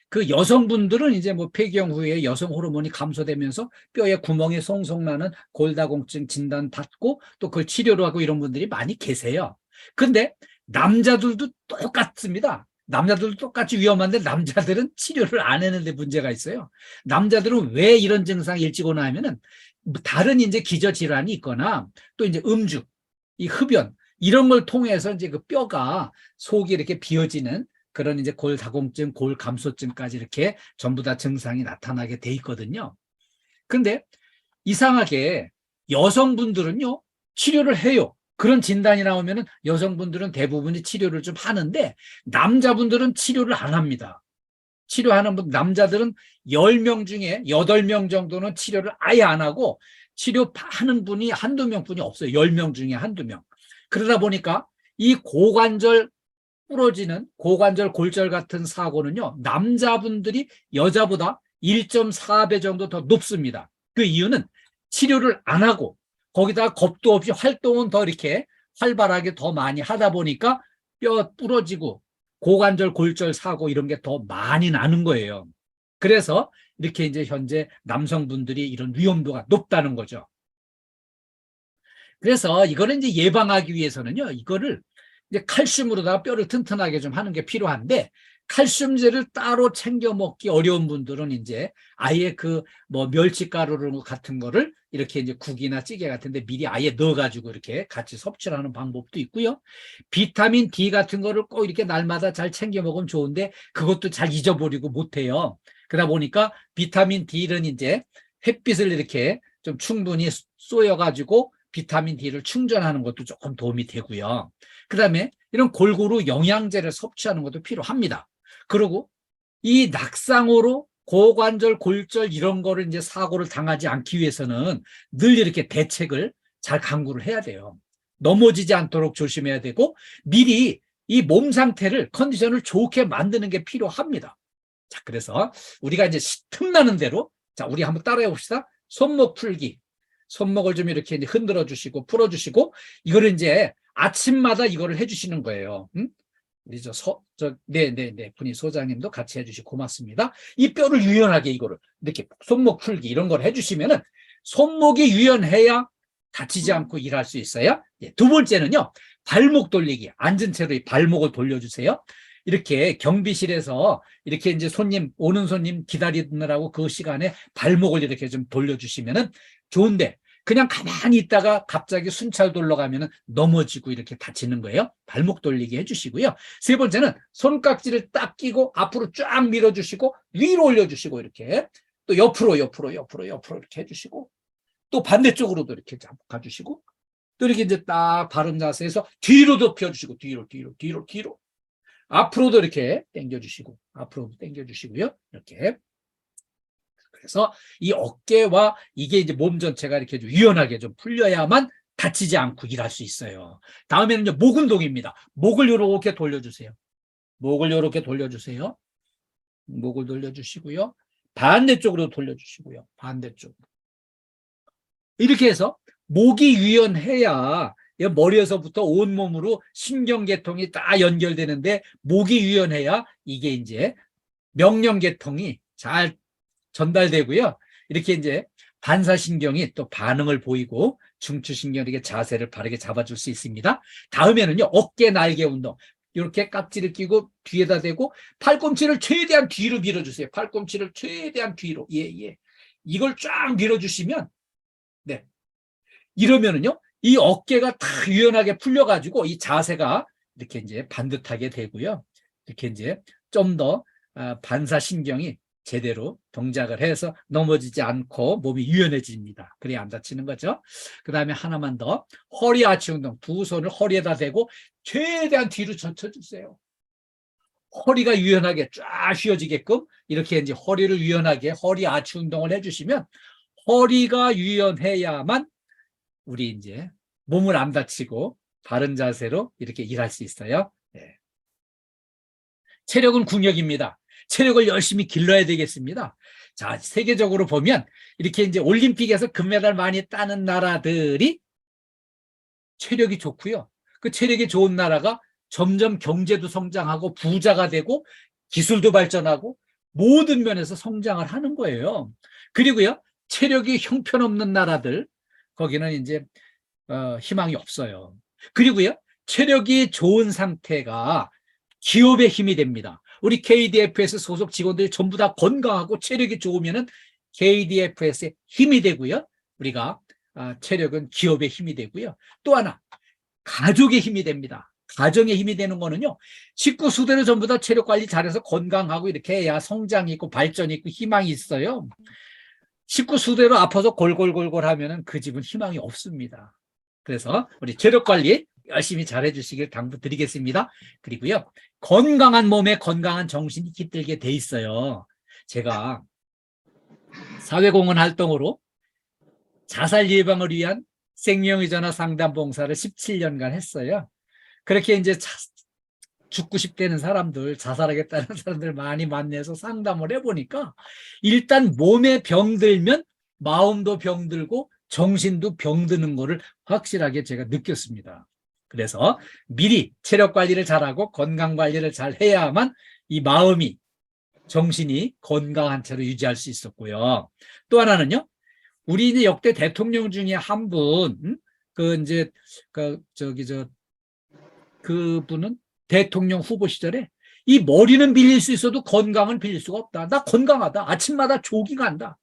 Speaker 2: 그 여성분들은 이제 뭐 폐경 후에 여성 호르몬이 감소되면서 뼈에 구멍이 송송 나는 골다공증 진단 받고 또 그걸 치료를 하고 이런 분들이 많이 계세요. 근데 남자들도 똑같습니다. 남자들도 똑같이 위험한데 남자들은 치료를 안 했는데 문제가 있어요. 남자들은 왜 이런 증상이 일찍 오나 하면은 다른 이제 기저질환이 있거나 또 이제 음주, 이 흡연 이런 걸 통해서 이제 그 뼈가 속이 이렇게 비어지는 그런 이제 골다공증, 골감소증까지 이렇게 전부 다 증상이 나타나게 돼 있거든요. 근데 이상하게 여성분들은요, 치료를 해요. 그런 진단이 나오면은 여성분들은 대부분이 치료를 좀 하는데 남자분들은 치료를 안 합니다. 치료하는 분, 남자들은 10명 중에 8명 정도는 치료를 아예 안 하고 치료하는 분이 한두 명뿐이 없어요. 10명 중에 한두 명. 그러다 보니까 이 고관절 부러지는 고관절 골절 같은 사고는요. 남자분들이 여자보다 1.4배 정도 더 높습니다. 그 이유는 치료를 안 하고 거기다가 겁도 없이 활동은 더 이렇게 활발하게 더 많이 하다 보니까 뼈 부러지고 고관절 골절 사고 이런 게 더 많이 나는 거예요. 그래서 이렇게 이제 현재 남성분들이 이런 위험도가 높다는 거죠. 그래서 이거는 이제 예방하기 위해서는요, 이거를 이제 칼슘으로다가 뼈를 튼튼하게 좀 하는 게 필요한데, 칼슘제를 따로 챙겨 먹기 어려운 분들은 이제 아예 그 뭐 멸치가루 같은 거를 이렇게 이제 국이나 찌개 같은데 미리 아예 넣어가지고 이렇게 같이 섭취를 하는 방법도 있고요. 비타민 D 같은 거를 꼭 이렇게 날마다 잘 챙겨 먹으면 좋은데 그것도 잘 잊어버리고 못해요. 그러다 보니까 비타민 D는 이제 햇빛을 이렇게 좀 충분히 쏘여가지고 비타민 D를 충전하는 것도 조금 도움이 되고요. 그 다음에 이런 골고루 영양제를 섭취하는 것도 필요합니다. 그리고 이 낙상으로 고관절, 골절 이런 거를 이제 사고를 당하지 않기 위해서는 늘 이렇게 대책을 잘 강구를 해야 돼요. 넘어지지 않도록 조심해야 되고 미리 이 몸 상태를 컨디션을 좋게 만드는 게 필요합니다. 자, 그래서 우리가 이제 틈나는 대로, 자, 우리 한번 따라해 봅시다. 손목 풀기. 손목을 좀 이렇게 이제 흔들어 주시고, 풀어 주시고, 이거를 이제 아침마다 이거를 해 주시는 거예요. 우리 분이 소장님도 같이 해주시고 고맙습니다. 이 뼈를 유연하게 이거를 이렇게 손목 풀기 이런 걸 해주시면은 손목이 유연해야 다치지 않고 일할 수 있어요. 예, 두 번째는요, 발목 돌리기. 앉은 채로 이 발목을 돌려주세요. 이렇게 경비실에서 이렇게 이제 오는 손님 기다리느라고 그 시간에 발목을 이렇게 좀 돌려주시면은 좋은데, 그냥 가만히 있다가 갑자기 순찰 돌러가면은 넘어지고 이렇게 다치는 거예요. 발목 돌리기 해주시고요. 세 번째는 손깍지를 딱 끼고 앞으로 쫙 밀어주시고 위로 올려주시고 이렇게 또 옆으로 이렇게 해주시고 또 반대쪽으로도 이렇게 가주시고 또 이렇게 이제 딱 바른 자세에서 뒤로도 펴주시고 뒤로 앞으로도 이렇게 당겨주시고 앞으로도 당겨주시고요. 이렇게. 그래서 이 어깨와 이게 이제 몸 전체가 이렇게 좀 유연하게 좀 풀려야만 다치지 않고 일할 수 있어요. 다음에는요, 목 운동입니다. 목을 이렇게 돌려주세요. 목을 이렇게 돌려주세요. 목을 돌려주시고요. 반대쪽으로 돌려주시고요. 반대쪽으로. 이렇게 해서 목이 유연해야 머리에서부터 온몸으로 신경계통이 다 연결되는데 목이 유연해야 이게 이제 명령계통이 잘 전달되고요. 이렇게 이제 반사신경이 또 반응을 보이고 중추신경이 이렇게 자세를 바르게 잡아줄 수 있습니다. 다음에는요, 어깨 날개 운동. 이렇게 깍지를 끼고 뒤에다 대고 팔꿈치를 최대한 뒤로 밀어주세요. 팔꿈치를 최대한 뒤로. 예. 이걸 쫙 밀어주시면, 네. 이러면은요, 이 어깨가 다 유연하게 풀려가지고 이 자세가 이렇게 이제 반듯하게 되고요. 이렇게 이제 좀 더 반사신경이 제대로 동작을 해서 넘어지지 않고 몸이 유연해집니다. 그래야 안 다치는 거죠. 그 다음에 하나만 더, 허리 아치 운동. 두 손을 허리에다 대고 최대한 뒤로 젖혀주세요. 허리가 유연하게 쫙 휘어지게끔 이렇게 이제 허리를 유연하게 허리 아치 운동을 해주시면 허리가 유연해야만 우리 이제 몸을 안 다치고 바른 자세로 이렇게 일할 수 있어요. 네. 체력은 국력입니다. 체력을 열심히 길러야 되겠습니다. 자, 세계적으로 보면 이렇게 이제 올림픽에서 금메달 많이 따는 나라들이 체력이 좋고요. 그 체력이 좋은 나라가 점점 경제도 성장하고 부자가 되고 기술도 발전하고 모든 면에서 성장을 하는 거예요. 그리고요, 체력이 형편없는 나라들, 거기는 이제 희망이 없어요. 그리고요, 체력이 좋은 상태가 기업의 힘이 됩니다. 우리 KDFS 소속 직원들이 전부 다 건강하고 체력이 좋으면은 KDFS의 힘이 되고요. 우리가 체력은 기업의 힘이 되고요. 또 하나, 가족의 힘이 됩니다. 가정의 힘이 되는 거는요, 식구 수대로 전부 다 체력 관리 잘해서 건강하고 이렇게 해야 성장이 있고 발전이 있고 희망이 있어요. 식구 수대로 아파서 골골골골 하면은 그 집은 희망이 없습니다. 그래서 우리 체력 관리 열심히 잘 해주시길 당부드리겠습니다. 그리고요, 건강한 몸에 건강한 정신이 깃들게 돼 있어요. 제가 사회공헌 활동으로 자살 예방을 위한 생명의전화 상담 봉사를 17년간 했어요. 그렇게 이제 죽고 싶다는 사람들, 자살하겠다는 사람들 많이 만나서 상담을 해보니까 일단 몸에 병들면 마음도 병들고 정신도 병드는 거를 확실하게 제가 느꼈습니다. 그래서 미리 체력 관리를 잘하고 건강 관리를 잘 해야만 이 마음이, 정신이 건강한 채로 유지할 수 있었고요. 또 하나는요, 우리 이제 역대 대통령 중에 한 분, 그분은 대통령 후보 시절에 이 머리는 빌릴 수 있어도 건강은 빌릴 수가 없다. 나 건강하다. 아침마다 조깅한다.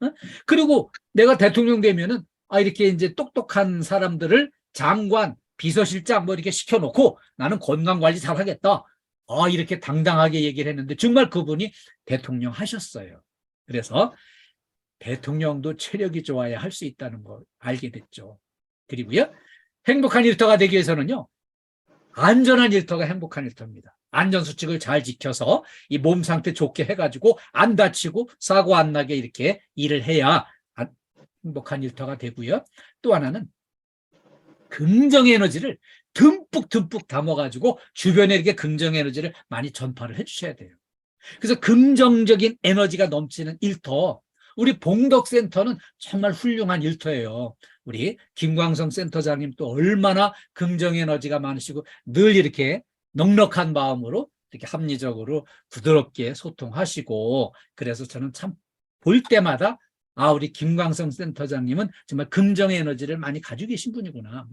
Speaker 2: 그리고 내가 대통령 되면은 이렇게 이제 똑똑한 사람들을 장관, 비서실장 뭐 이렇게 시켜놓고 나는 건강 관리 잘 하겠다. 이렇게 당당하게 얘기를 했는데 정말 그분이 대통령 하셨어요. 그래서 대통령도 체력이 좋아야 할 수 있다는 걸 알게 됐죠. 그리고요, 행복한 일터가 되기 위해서는요, 안전한 일터가 행복한 일터입니다. 안전수칙을 잘 지켜서 이 몸 상태 좋게 해가지고 안 다치고 사고 안 나게 이렇게 일을 해야 행복한 일터가 되고요. 또 하나는 긍정 에너지를 듬뿍 담아가지고 주변에 이렇게 긍정 에너지를 많이 전파를 해주셔야 돼요. 그래서 긍정적인 에너지가 넘치는 일터, 우리 봉덕센터는 정말 훌륭한 일터예요. 우리 김광성 센터장님 또 얼마나 긍정 에너지가 많으시고 늘 이렇게 넉넉한 마음으로 이렇게 합리적으로 부드럽게 소통하시고, 그래서 저는 참 볼 때마다 우리 김광성 센터장님은 정말 긍정 에너지를 많이 가지고 계신 분이구나.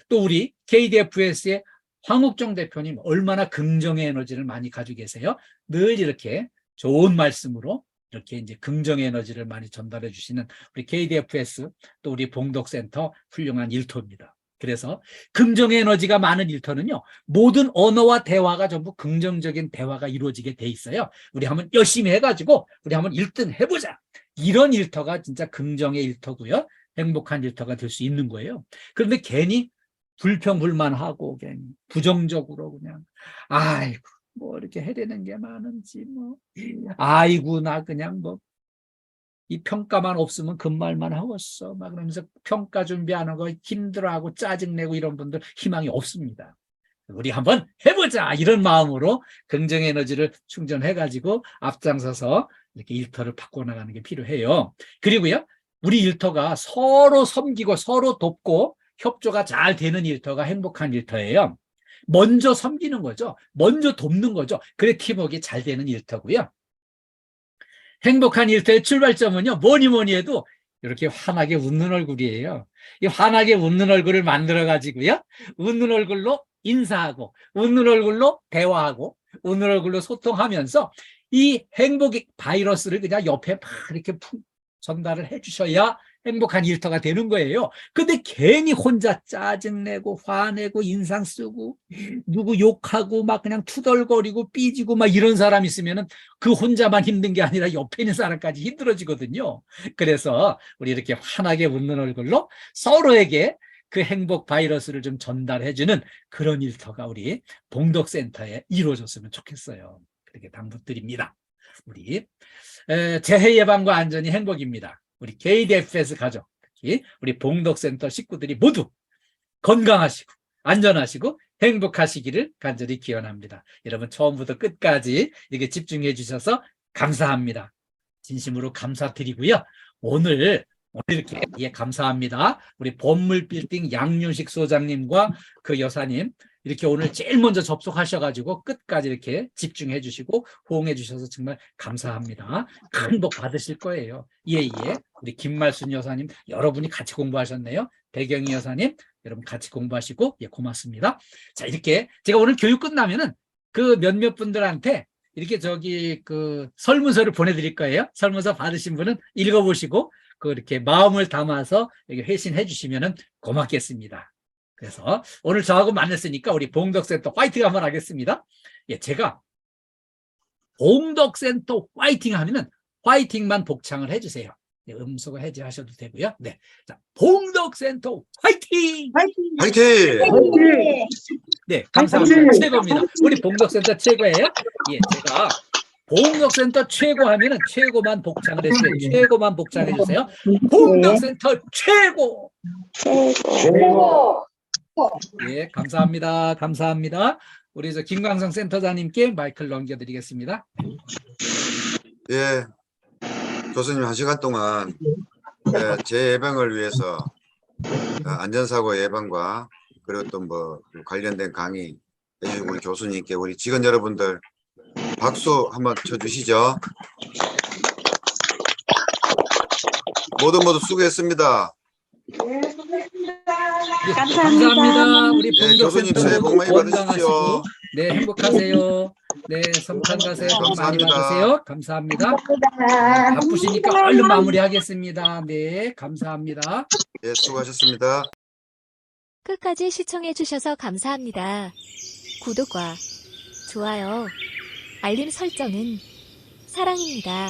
Speaker 2: 또 우리 KDFS의 황옥정 대표님 얼마나 긍정의 에너지를 많이 가지고 계세요. 늘 이렇게 좋은 말씀으로 이렇게 이제 긍정의 에너지를 많이 전달해 주시는 우리 KDFS 또 우리 봉덕센터 훌륭한 일터입니다. 그래서 긍정의 에너지가 많은 일터는요, 모든 언어와 대화가 전부 긍정적인 대화가 이루어지게 돼 있어요. 우리 한번 열심히 해가지고 우리 한번 1등 해보자. 이런 일터가 진짜 긍정의 일터고요. 행복한 일터가 될 수 있는 거예요. 그런데 괜히 불평불만하고 괜히 부정적으로 그냥 아이고 뭐 이렇게 해대는 게 많은지 뭐 아이고 나 그냥 뭐 이 평가만 없으면 그 말만 하겠어 막 그러면서 평가 준비 안 하고 힘들어하고 짜증내고 이런 분들 희망이 없습니다. 우리 한번 해보자 이런 마음으로 긍정 에너지를 충전해가지고 앞장서서 이렇게 일터를 바꿔나가는 게 필요해요. 그리고요, 우리 일터가 서로 섬기고 서로 돕고 협조가 잘 되는 일터가 행복한 일터예요. 먼저 섬기는 거죠. 먼저 돕는 거죠. 그래 팀워크가 잘 되는 일터고요. 행복한 일터의 출발점은요, 뭐니 해도 이렇게 환하게 웃는 얼굴이에요. 이 환하게 웃는 얼굴을 만들어 가지고요, 웃는 얼굴로 인사하고 웃는 얼굴로 대화하고 웃는 얼굴로 소통하면서 이 행복의 바이러스를 그냥 옆에 막 이렇게 전달을 해주셔야 행복한 일터가 되는 거예요. 근데 괜히 혼자 짜증내고 화내고 인상 쓰고 누구 욕하고 막 그냥 투덜거리고 삐지고 막 이런 사람 있으면은 그 혼자만 힘든 게 아니라 옆에 있는 사람까지 힘들어지거든요. 그래서 우리 이렇게 환하게 웃는 얼굴로 서로에게 그 행복 바이러스를 좀 전달해주는 그런 일터가 우리 봉덕센터에 이루어졌으면 좋겠어요. 그렇게 당부드립니다. 우리 재해 예방과 안전이 행복입니다. 우리 KDFS 가족, 특히 우리 봉덕센터 식구들이 모두 건강하시고 안전하시고 행복하시기를 간절히 기원합니다. 여러분 처음부터 끝까지 이렇게 집중해 주셔서 감사합니다. 진심으로 감사드리고요. 오늘 이렇게 감사합니다. 우리 본물빌딩 양윤식 소장님과 그 여사님 이렇게 오늘 제일 먼저 접속하셔가지고 끝까지 이렇게 집중해 주시고 호응해 주셔서 정말 감사합니다. 큰 복 받으실 거예요. 예. 우리 김말순 여사님 여러분이 같이 공부하셨네요. 배경희 여사님 여러분 같이 공부하시고 예 고맙습니다. 자, 이렇게 제가 오늘 교육 끝나면은 그 몇몇 분들한테 이렇게 그 설문서를 보내드릴 거예요. 설문서 받으신 분은 읽어보시고 이렇게 마음을 담아서 이렇게 회신해 주시면은 고맙겠습니다. 그래서 오늘 저하고 만났으니까 우리 봉덕센터 화이팅 한번 하겠습니다. 예, 제가 봉덕센터 화이팅 하면은 화이팅만 복창을 해주세요. 네, 음소거 해제하셔도 되고요. 네, 자, 봉덕센터 화이팅!
Speaker 3: 화이팅!
Speaker 4: 화이팅!
Speaker 2: 네, 감사합니다. 최고입니다. 우리 봉덕센터 최고예요. 예, 제가 봉덕센터 최고 하면은 최고만 복창을 해주세요. 최고만 복창해 주세요. 봉덕센터 최고!
Speaker 4: 최고!
Speaker 2: 예, 감사합니다. 감사합니다. 우리 김광성 센터장님께 마이크를 넘겨드리겠습니다.
Speaker 3: 예, 교수님 1시간 동안 재예방을 위해서 안전사고 예방과 그리고 또 뭐 관련된 강의 해주신 우리 교수님께 우리 직원 여러분들 박수 한번 쳐주시죠. 모두 수고했습니다.
Speaker 2: 예, 감사합니다. 우리
Speaker 3: 교수님 새해 복 많이 받으십시오.
Speaker 2: 네, 행복하세요. 네, 성탄 가세요. 복 많이
Speaker 3: 감사합니다.
Speaker 2: 받으세요. 감사합니다. 바쁘시니까 얼른 마무리하겠습니다. 네, 감사합니다.
Speaker 3: 예, 수고하셨습니다.
Speaker 5: 끝까지 시청해주셔서 감사합니다. 구독과 좋아요, 알림 설정은 사랑입니다.